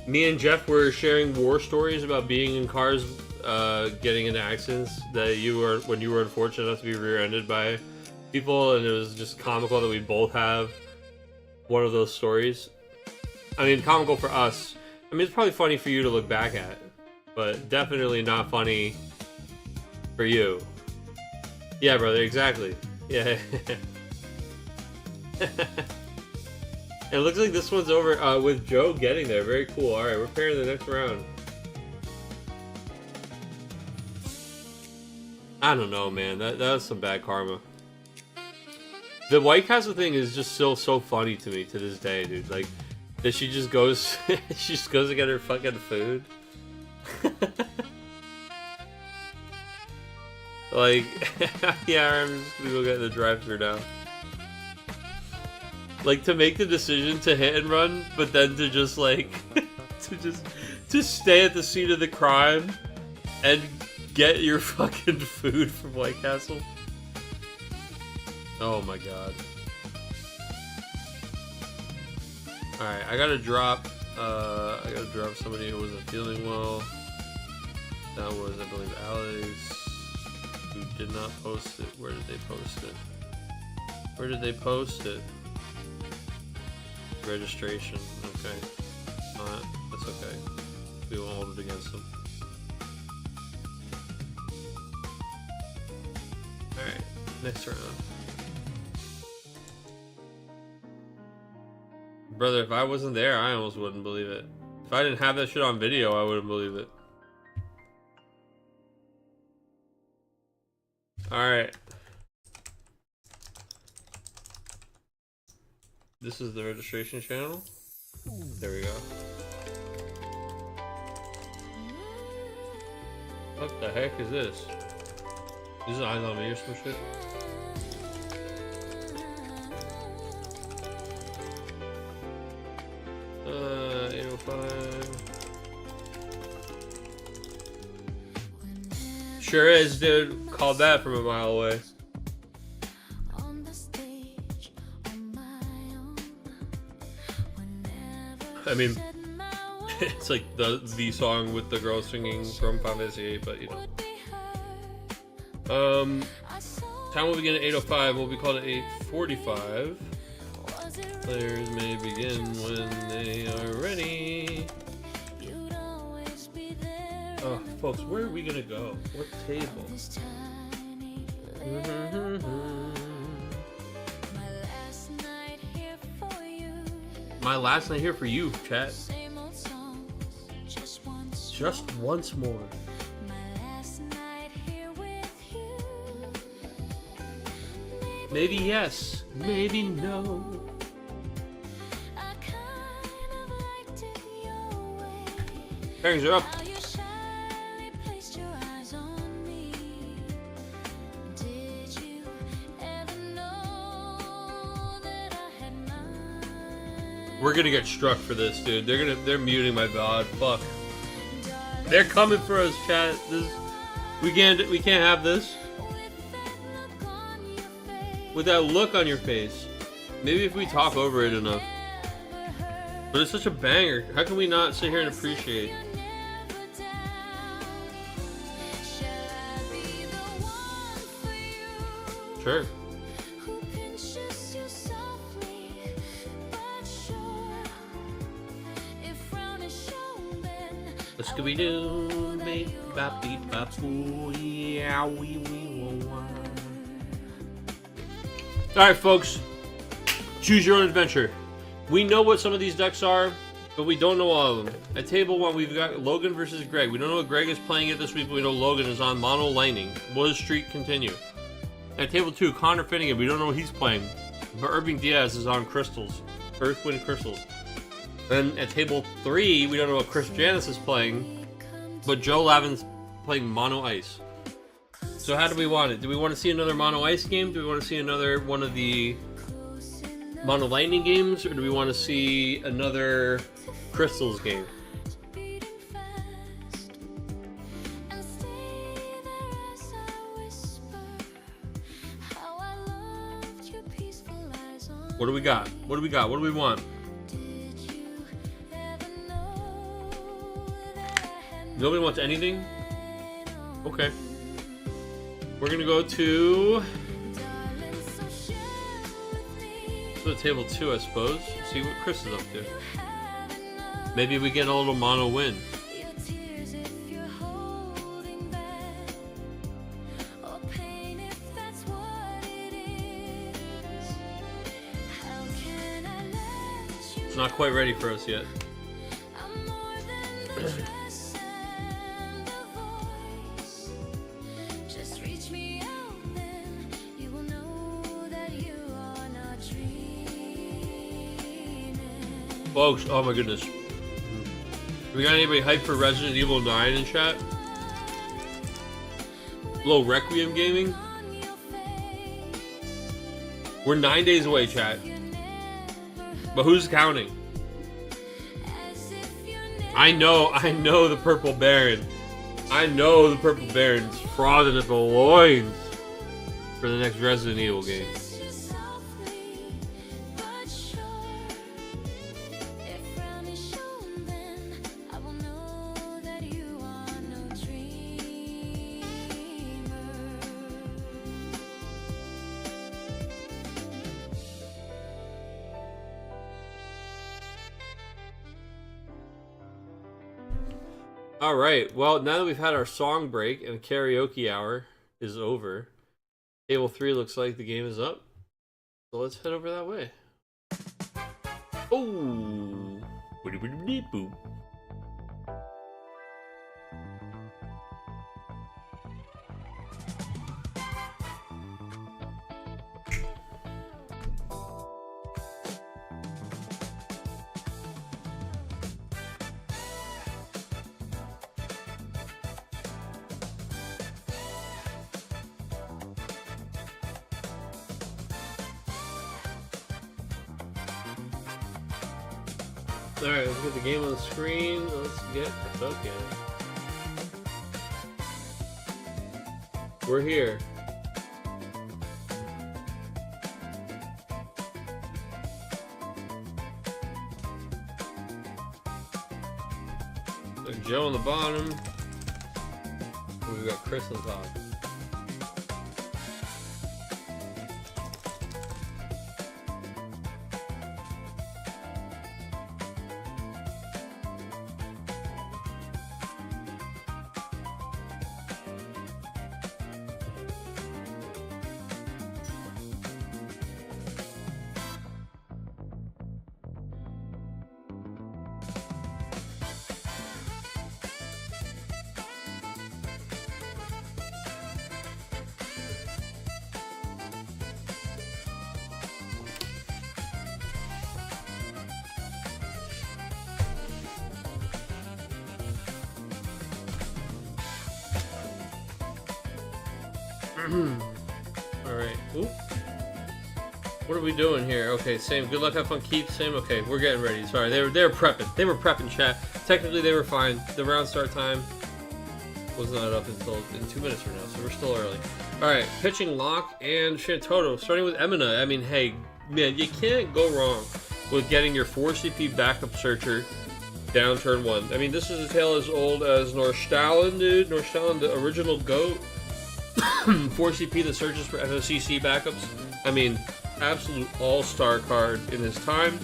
Me and Jeff were sharing war stories about being in cars, getting into accidents that you were when you were unfortunate enough to be rear-ended by people, and it was just comical that we both have one of those stories. I mean, comical for us. I mean, it's probably funny for you to look back at, but definitely not funny for you. Yeah, brother, exactly. Yeah. It looks like this one's over with Joe getting there. Very cool. All right, we're pairing the next round. I don't know, man. That was some bad karma. The White Castle thing is just still so funny to me to this day, dude. Like, that she just goes, she just goes to get her fucking food. Like, yeah, I'm just gonna go get the drive-thru now. Like, to make the decision to hit and run, but then to just like, to stay at the scene of the crime and get your fucking food from White Castle. Oh my god. Alright, I gotta drop somebody who wasn't feeling well. That was, I believe, Alex, who did not post it. Where did they post it? Where did they post it? Registration. Okay. That's okay. We won't hold it against them. Alright, next round. Brother, if I wasn't there, I almost wouldn't believe it. If I didn't have that shit on video, I wouldn't believe it. Alright. This is the registration channel. There we go. What the heck is this? This is Eyes on Me or some shit? Uh, 805. Sure is, dude. Called that from a mile away. I mean, it's like the song with the girl singing from Final Fantasy 8, but you know. Time will begin at 8:05. We'll be called at 8:45. Players may begin when they are ready. Oh, folks, where are we gonna go? What table? My last night here for you, chat. Just once more. Maybe yes, maybe no. Pairings are up. We're gonna get struck for this, dude. They're muting my VOD. Fuck. They're coming for us, chat. We can't have this. With that look on your face. Maybe if we talk over it enough. But it's such a banger. How can we not sit here and appreciate? Sure. Scooby-Doo, beep, bop, beep, bop, ooh, yeah, wee, wee, wah, wah. Alright, folks. Choose your own adventure. We know what some of these decks are, but we don't know all of them. At table 1, we've got Logan versus Greg. We don't know what Greg is playing it this week, but we know Logan is on Mono Lightning. Will his streak continue? At table 2, Connor Finnegan. We don't know what he's playing, but Irving Diaz is on Crystals. Earthwind Crystals. Then at table 3, we don't know what Chris Janis is playing, but Joe Lavin's playing Mono Ice. So how do we want it? Do we want to see another Mono Ice game? Do we want to see another one of the Mono Lightning games? Or do we want to see another Crystals game? What do we got? What do we got? What do we want? Nobody wants anything? Okay. We're gonna go to table 2, I suppose. See what Chris is up to. Maybe we get a little mono win. Not quite ready for us yet. Folks, oh my goodness. We got anybody hyped for Resident Evil 9 in chat? Little Requiem gaming? We're 9 days away, chat. But who's counting? I know the Purple Baron. I know the Purple Baron's frothing at the loins for the next Resident Evil game. Alright, well, now that we've had our song break and karaoke hour is over, Table 3 looks like the game is up. So let's head over that way. Oh! Boop. Alright, let's get the game on the screen. Let's get okay. We're here. There's Joe on the bottom. We've got Chris on top. Alright. Oop. What are we doing here? Okay, same. Good luck, have fun, keep same. Okay, we're getting ready. Sorry, they were prepping. They were prepping chat. Technically they were fine. The round start time was not up until in 2 minutes from now, so we're still early. Alright, pitching Locke and Shantoto. Starting with Emina. I mean, hey, man, you can't go wrong with getting your 4 CP backup searcher down turn 1. I mean, this is a tale as old as Norstalin, dude. Norstalin, the original GOAT. 4 CP that searches for FFCC backups. I mean, absolute all-star card in his time.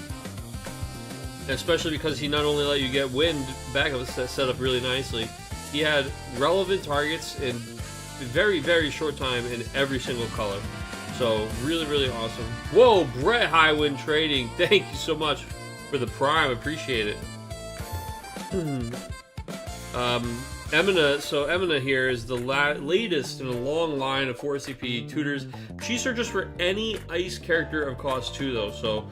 Especially because he not only let you get wind backups that set up really nicely, he had relevant targets in very, very short time in every single color. So, really, really awesome. Whoa, Brett Highwind Trading. Thank you so much for the prime. Appreciate it. Emina, so Emina here is the latest in a long line of 4 CP tutors. She searches for any ice character of cost 2 though, so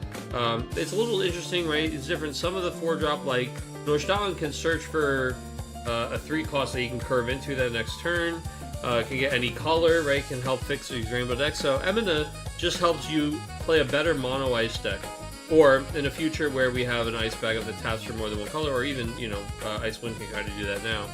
it's a little interesting, right? It's different. Some of the 4-drop, like Norstalin, can search for a 3 cost that you can curve into that next turn. Can get any color, right? Can help fix these rainbow decks. So Emina just helps you play a better mono ice deck. Or in a future where we have an ice backup that taps for more than one color, or even, you know, Icewind can kind of do that now.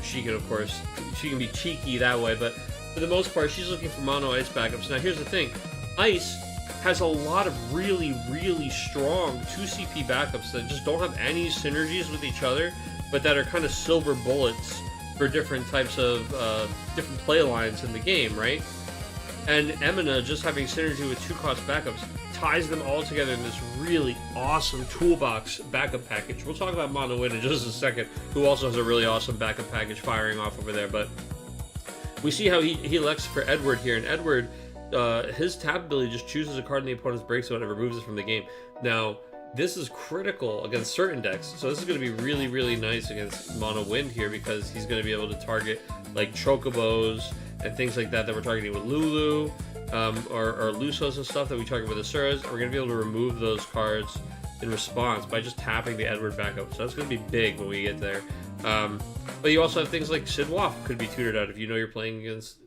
She can, of course, she can be cheeky that way, but for the most part, she's looking for mono ice backups. Now, here's the thing. Ice has a lot of really, really strong 2 CP backups that just don't have any synergies with each other, but that are kind of silver bullets for different types of, different play lines in the game, right? And Emina, just having synergy with 2-cost backups, ties them all together in this really awesome toolbox backup package. We'll talk about Mono Wind in just a second, who also has a really awesome backup package firing off over there. But we see how he elects for Edward here, and Edward, his tap ability just chooses a card in the opponent's break zone and removes it from the game. Now, this is critical against certain decks. So this is going to be really, really nice against Mono Wind here, because he's going to be able to target like Chocobos and things like that we're targeting with Lulu, or Lusos and stuff that we target with Asuras. We're going to be able to remove those cards in response by just tapping the Edward back up. So that's going to be big when we get there. But you also have things like Sid Waff could be tutored out if you know you're playing against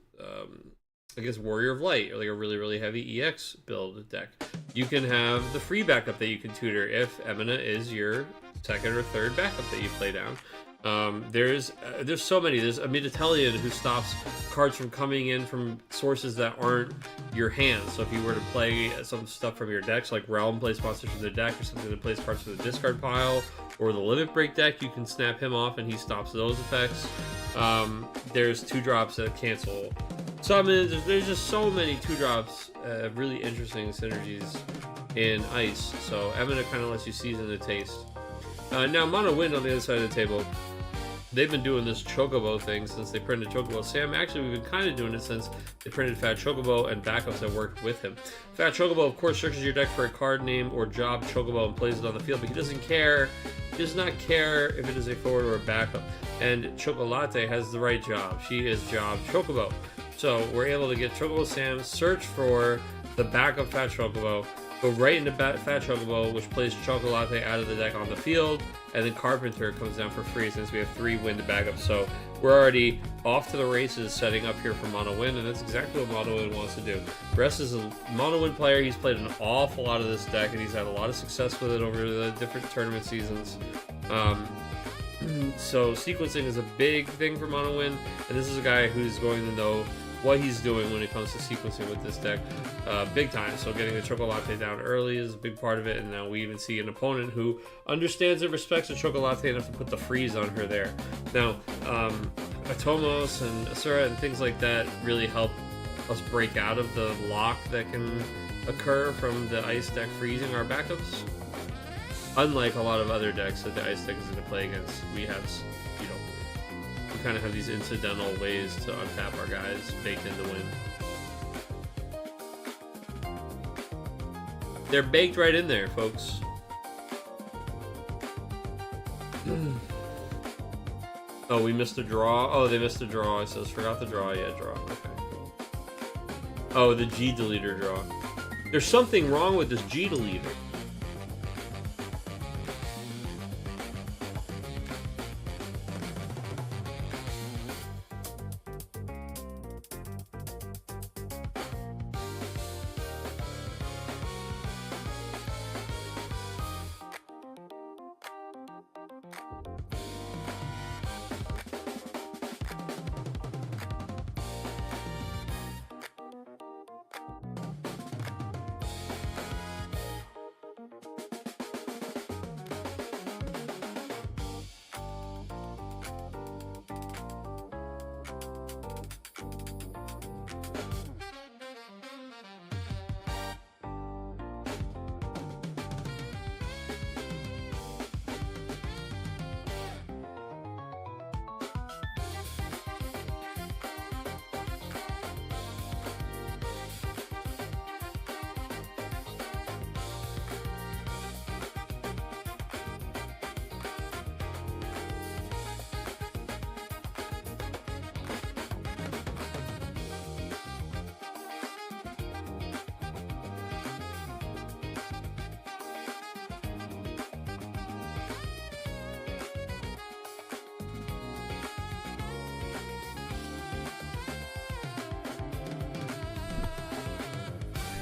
Warrior of Light, or like a really, really heavy EX build deck. You can have the free backup that you can tutor if Emina is your second or third backup that you play down. There's so many. There's a Miditelian who stops cards from coming in from sources that aren't your hand. So if you were to play some stuff from your decks, like Realm plays monsters from the deck, or something that plays cards from the discard pile, or the Limit Break deck, you can snap him off and he stops those effects. There's 2-drops that cancel summons. There's just so many 2-drops, really interesting synergies in Ice. So Emina kind of lets you season the taste. Now Mono Wind on the other side of the table, they've been doing this Chocobo thing since they printed Chocobo Sam. Actually, we've been kind of doing it since they printed Fat Chocobo and backups that worked with him. Fat Chocobo, of course, searches your deck for a card name or job Chocobo and plays it on the field, but he doesn't care. He does not care if it is a forward or a backup. And Chocolate has the right job. She is job Chocobo. So we're able to get Chocobo Sam, search for the backup Fat Chocobo, go right into Fat Chocobo, which plays Chocolate out of the deck on the field, and then Carpenter comes down for free since we have 3 wind backups. So we're already off to the races setting up here for Mono Wind, and that's exactly what Mono Wind wants to do. Rest is a Mono Wind player. He's played an awful lot of this deck, and he's had a lot of success with it over the different tournament seasons. So sequencing is a big thing for Mono Wind, and this is a guy who's going to know what he's doing when it comes to sequencing with this deck, big time. So getting the Chocolate down early is a big part of it, and now we even see an opponent who understands and respects the Chocolate enough to put the freeze on her there. Now, Atomos and Asura and things like that really help us break out of the lock that can occur from the Ice deck freezing our backups. Unlike a lot of other decks that the Ice deck is going to play against, we have, you know, we kind of have these incidental ways to untap our guys baked in the wind. They're baked right in there, folks. Oh, we missed a draw. Oh, they missed a draw. It says forgot the draw. Yeah, draw. Okay. Oh, the G deleter draw. There's something wrong with this G deleter.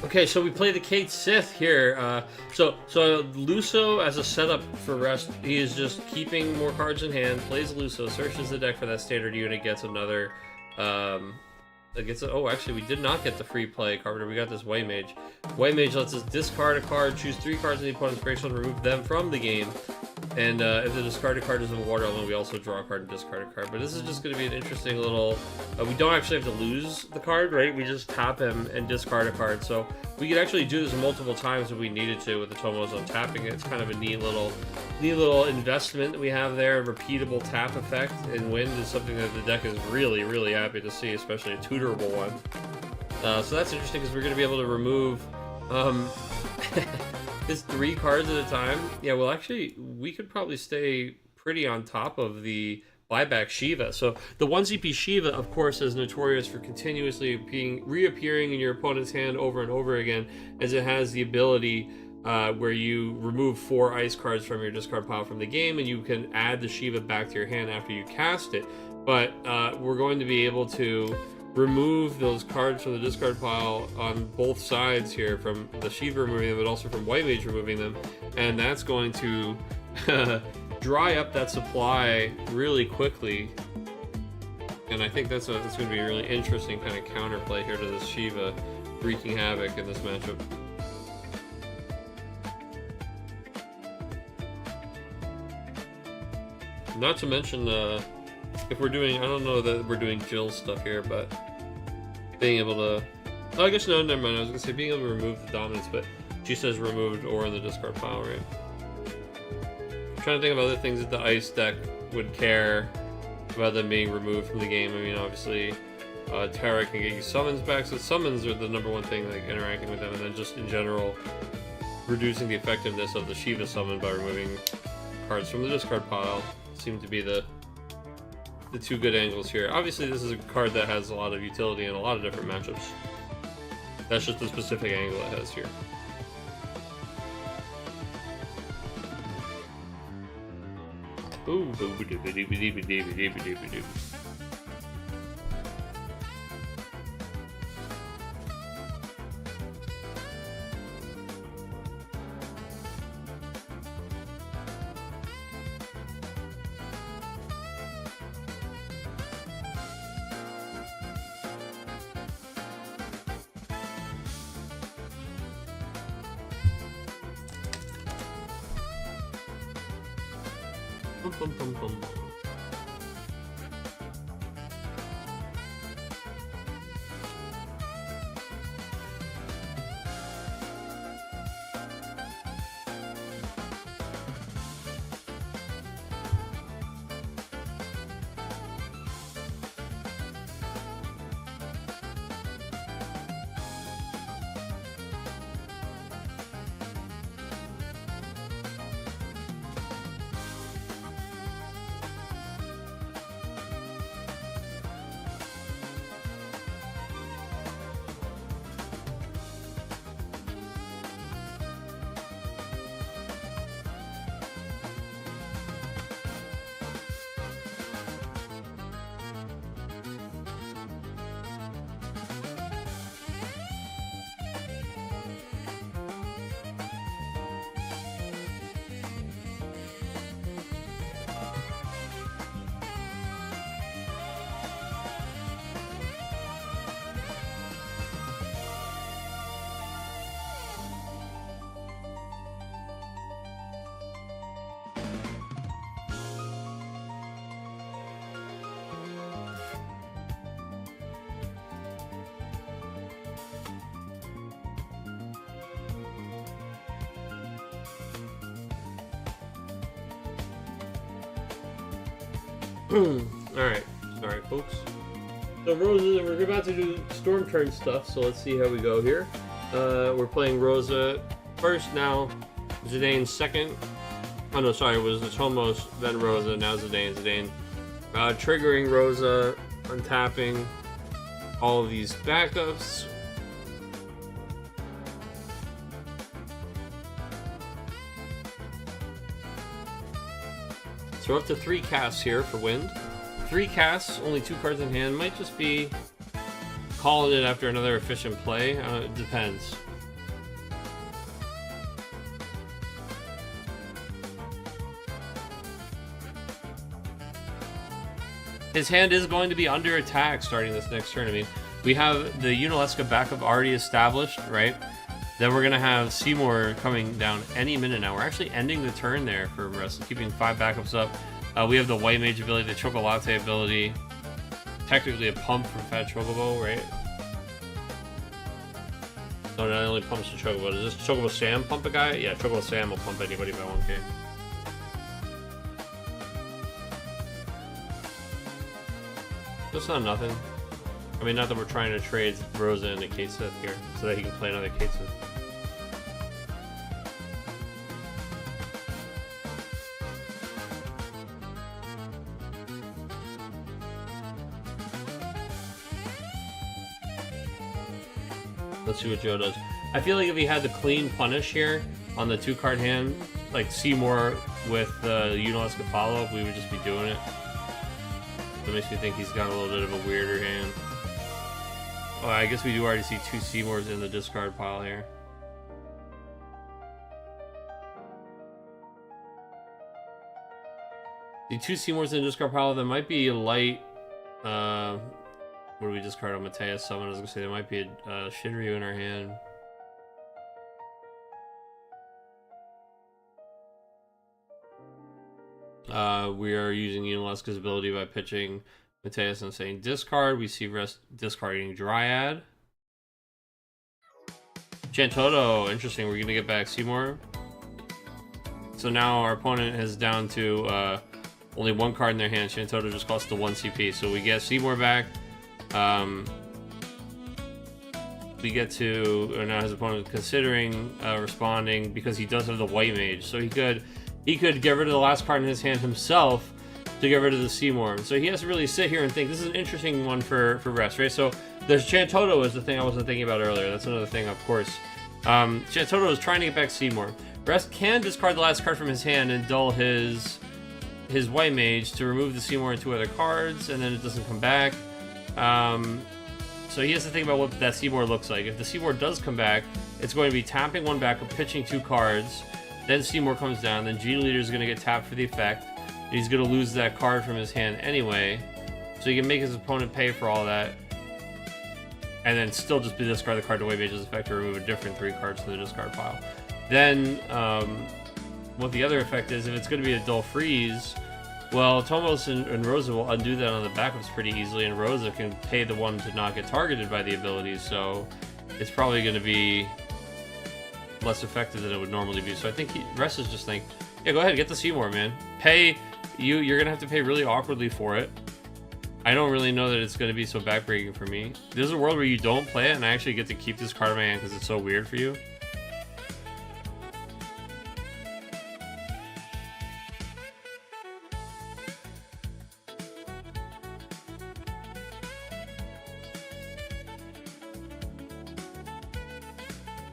Okay, so we play the Kate Sith here. So Luso as a setup for rest, he is just keeping more cards in hand, plays Luso, searches the deck for that standard unit, gets another, oh, actually, we did not get the free play Carpenter, we got this Waymage. Waymage lets us discard a card, choose 3 cards in the opponent's gravestone, remove them from the game. And if the discarded card is a water element, we also draw a card and discard a card. But this is just going to be an interesting little... we don't actually have to lose the card, right? We just tap him and discard a card. So we could actually do this multiple times if we needed to with the Tomos on tapping it. It's kind of a neat little investment that we have there. A repeatable tap effect in Wind is something that the deck is really, really happy to see, especially a tutorable one. So that's interesting because we're going to be able to remove... It's 3 cards at a time. Yeah, well, actually, we could probably stay pretty on top of the buyback Shiva. So the 1 CP Shiva, of course, is notorious for continuously reappearing in your opponent's hand over and over again, as it has the ability where you remove 4 ice cards from your discard pile from the game, and you can add the Shiva back to your hand after you cast it. But we're going to be able to remove those cards from the discard pile on both sides here, from the Shiva removing them, but also from White Mage removing them, and that's going to dry up that supply really quickly. And I think that's going to be a really interesting kind of counterplay here to this Shiva wreaking havoc in this matchup. Not to mention, if we're doing, I don't know that we're doing Jill's stuff here, but being able to, oh, I guess no, never mind. I was gonna say being able to remove the dominance, but she says removed or in the discard pile, right? I'm trying to think of other things that the ice deck would care about them being removed from the game. I mean, obviously, Terra can get you summons back, so summons are the #1 thing, like interacting with them, and then just in general, reducing the effectiveness of the Shiva summon by removing cards from the discard pile seem to be the 2 good angles here. Obviously, this is a card that has a lot of utility in a lot of different matchups. That's just the specific angle it has here. Ooh, Bum, bum, bum. Alright, sorry folks. So Rosa, we're about to do Storm Turn stuff, so let's see how we go here. We're playing Rosa first now, Zidane second. Oh no, sorry, it was the Tomos, then Rosa, now Zidane. Triggering Rosa, untapping all of these backups. So we're up to 3 casts here for Wind. 3 casts, only 2 cards in hand. Might just be calling it after another efficient play. It depends. His hand is going to be under attack starting this next turn. I mean, we have the Unalesca backup already established, right? Then we're going to have Seymour coming down any minute now. We're actually ending the turn there for Wrestle, keeping 5 backups up. We have the White Mage ability, the Choco Latte ability. Technically a pump from Fat Chocobo, right? No, not only pumps the Chocobo. Does this Chocobo Sam pump a guy? Yeah, Chocobo Sam will pump anybody by 1k. That's not nothing. I mean, not that we're trying to trade Rosa into Kate Sith here, so that he can play another Kate Sith. Let's see what Joe does. I feel like if he had the clean punish here on the 2-card hand, like Seymour with the Unalaska follow-up, we would just be doing it. It makes me think he's got a little bit of a weirder hand. Oh, I guess we do already see 2 Seymours in the discard pile here. The 2 Seymours in the discard pile, there might be a light... what do we discard on Mateus Summon? I was gonna say there might be a Shinryu in our hand. We are using Unalaska's ability by pitching Mateus and saying discard. We see rest discarding Dryad. Chantoto, interesting. We're gonna get back Seymour. So now our opponent is down to only 1 card in their hand. Chantoto just costs the 1 CP. So we get Seymour back. We get to now his opponent considering responding because he does have the white mage. So he could get rid of the last card in his hand himself to get rid of the Seymour. So he has to really sit here and think. This is an interesting one for rest, right? So there's Chantoto is the thing I wasn't thinking about earlier. That's another thing, of course. Chantoto is trying to get back Seymour. Rest can discard the last card from his hand and dull his white mage to remove the Seymour and 2 other cards, and then it doesn't come back. So he has to think about what that Seymour looks like. If the Seymour does come back, it's going to be tapping 1 back, pitching 2 cards. Then Seymour comes down. Then Gene Leader is going to get tapped for the effect. And he's going to lose that card from his hand anyway. So he can make his opponent pay for all that. And then still just discard the card to White Mage's effect to remove a different 3 cards from the discard pile. Then, what the other effect is, if it's going to be a dull freeze, well, Tomos and Rosa will undo that on the backups pretty easily, and Rosa can pay the one to not get targeted by the abilities, so it's probably going to be less effective than it would normally be. So I think Rest is just think, yeah, go ahead, get the Seymour, man. Pay, you're going to have to pay really awkwardly for it. I don't really know that it's going to be so backbreaking for me. There's a world where you don't play it, and I actually get to keep this card in my hand because it's so weird for you.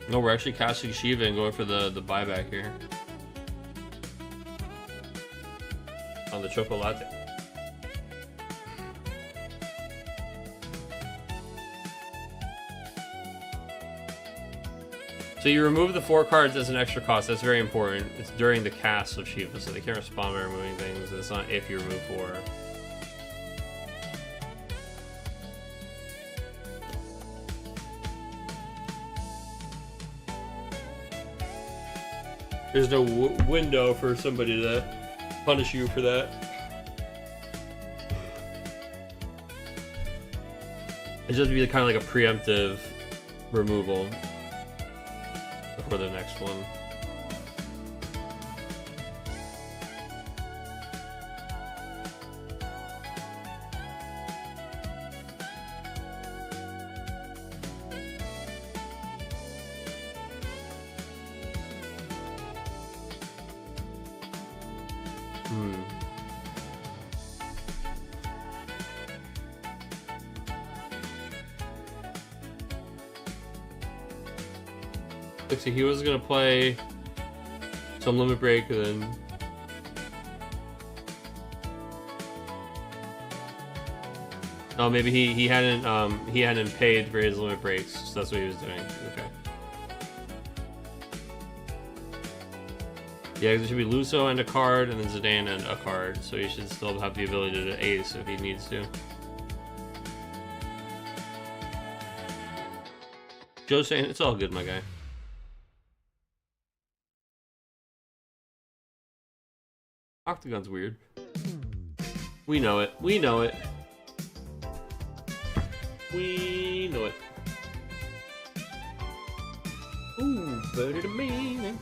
No, we're actually casting Shiva and going for the buyback here. On the Choco Latte. So you remove the 4 cards as an extra cost. That's very important. It's during the cast of Shiva, so they can't respond by removing things. It's not if you remove 4. There's no window for somebody to punish you for that. It's just be kind of like a preemptive removal for the next one. So he was gonna play some Limit Break and then oh, maybe he hadn't paid for his Limit Breaks, so that's what he was doing. Okay. Yeah, there should be Luso and a card, and then Zidane and a card, so he should still have the ability to ace if he needs to. Joe's saying it's all good, my guy. Octagon's weird. We know it. We know it. We know it. Ooh, better to me.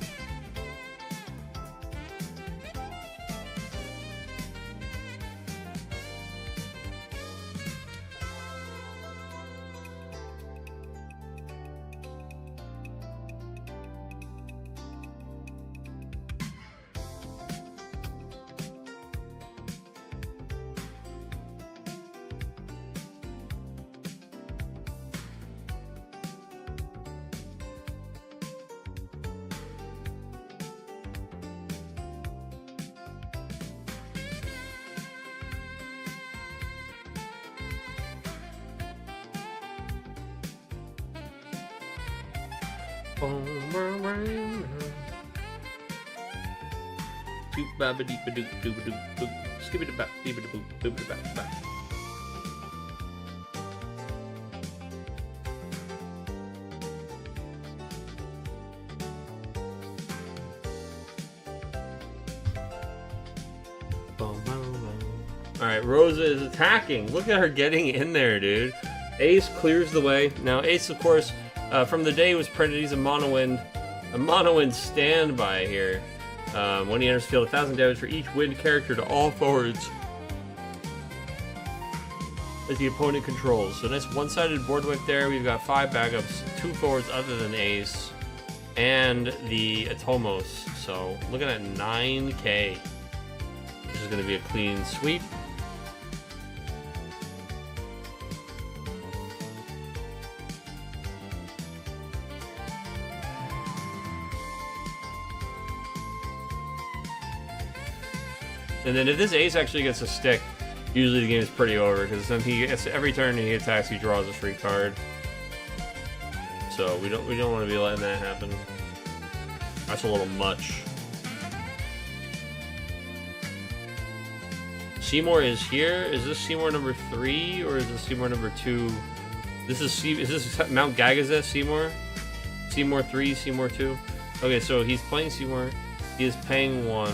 Alright, Rosa is attacking. Look at her getting in there, dude. Ace clears the way. Now, Ace, of course, from the day he was printed, he's a mono-wind standby here. When he enters the field, 1,000 damage for each wind character to all forwards that the opponent controls. So nice one-sided board wipe there. We've got 5 backups, 2 forwards other than Ace, and the Atomos. So looking at 9k. This is going to be a clean sweep. And then if this Ace actually gets a stick, usually the game is pretty over, because then every turn he attacks, he draws a free card. So we don't want to be letting that happen. That's a little much. Seymour is here. Is this Seymour number 3 or is this Seymour number 2? Is this Mount Gagazeth Seymour? Seymour 3, Seymour 2? Okay, so he's playing Seymour. He is paying 1.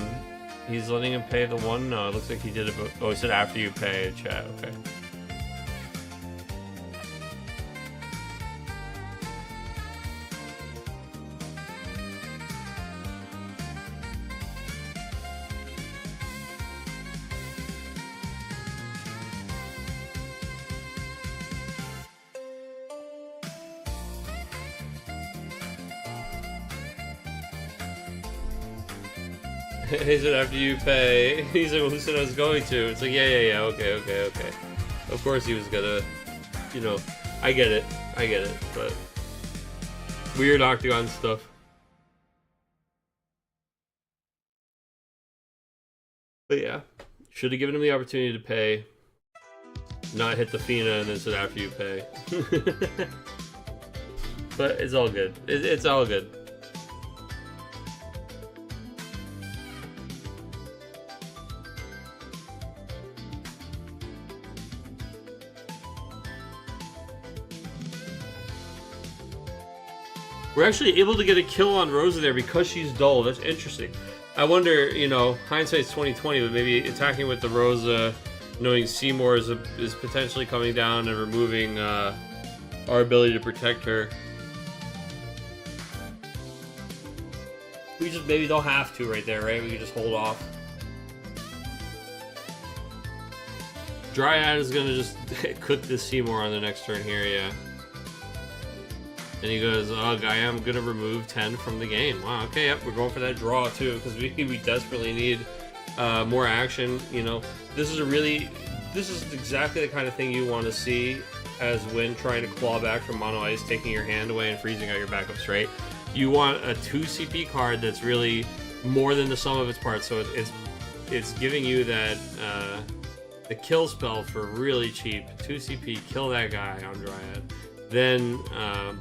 He's letting him pay the 1? No, it looks like he did it. Oh, he said after you pay, chat. Okay. He said after you pay. He's like, well, who said I was going to? It's like, yeah, okay. Of course he was gonna, you know, I get it, but weird Octagon stuff. But yeah, should have given him the opportunity to pay, not hit the Fina and then said after you pay. But it's all good. It's all good. We're actually able to get a kill on Rosa there because she's dull. That's interesting. I wonder, you know, hindsight's 2020, but maybe attacking with the Rosa, knowing Seymour is potentially coming down and removing our ability to protect her. We just maybe don't have to right there, right? We can just hold off. Dryad is gonna just cook this Seymour on the next turn here, yeah. And he goes, ugh, I am going to remove 10 from the game. Wow, okay, yep, we're going for that draw, too, because we desperately need more action, you know. This is exactly the kind of thing you want to see as when trying to claw back from Mono Ice, taking your hand away and freezing out your backups, right? You want a 2 CP card that's really more than the sum of its parts, so it's giving you that, the kill spell for really cheap. 2 CP, kill that guy on Dryad. Then,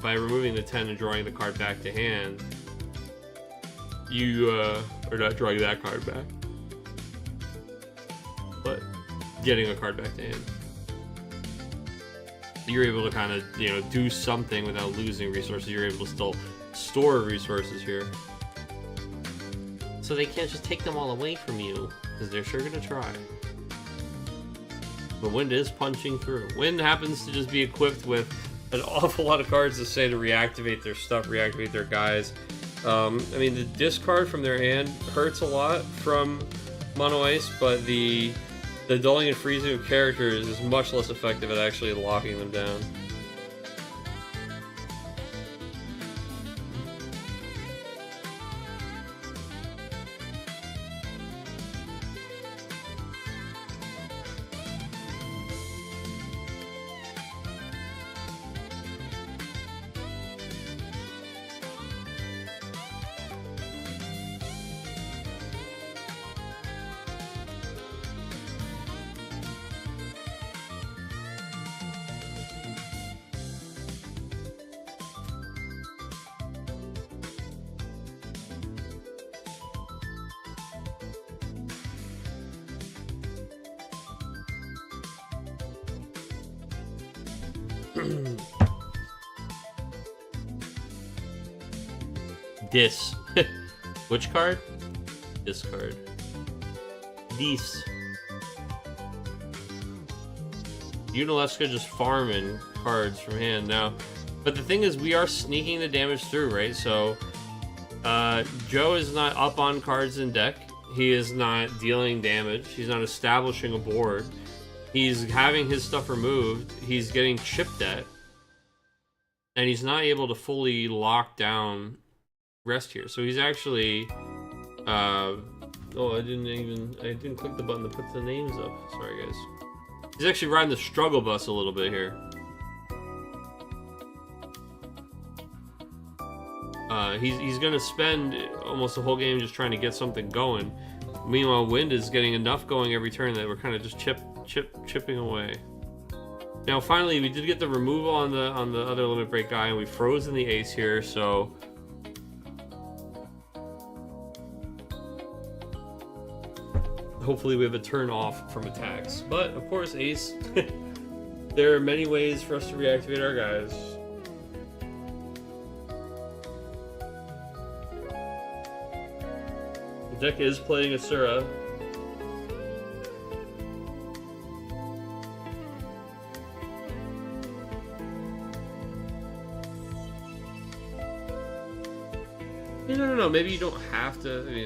by removing the 10 and drawing the card back to hand, you are not drawing that card back, but getting a card back to hand. You're able to kind of, you know, do something without losing resources. You're able to still store resources here. So they can't just take them all away from you, because they're sure going to try. But Wind is punching through. Wind happens to just be equipped with an awful lot of cards to say to reactivate their stuff, reactivate their guys. I mean, the discard from their hand hurts a lot from Mono Ice, but the dulling and freezing of characters is much less effective at actually locking them down. Dis. Which card? This card. Dis. Unalesca just farming cards from hand now. But the thing is, we are sneaking the damage through, right? So, Joe is not up on cards in deck. He is not dealing damage. He's not establishing a board. He's having his stuff removed. He's getting chipped at. And he's not able to fully lock down rest here. So he's actually... oh, I didn't click the button to put the names up. Sorry, guys. He's actually riding the struggle bus a little bit here. He's gonna spend almost the whole game just trying to get something going. Meanwhile, Wind is getting enough going every turn that we're kind of just chipping away. Now, finally, we did get the removal on the other limit break guy, and we froze in the ace here. So hopefully we have a turn off from attacks. But of course, ace. There are many ways for us to reactivate our guys. The deck is playing Asura. No, maybe you don't have to. I mean,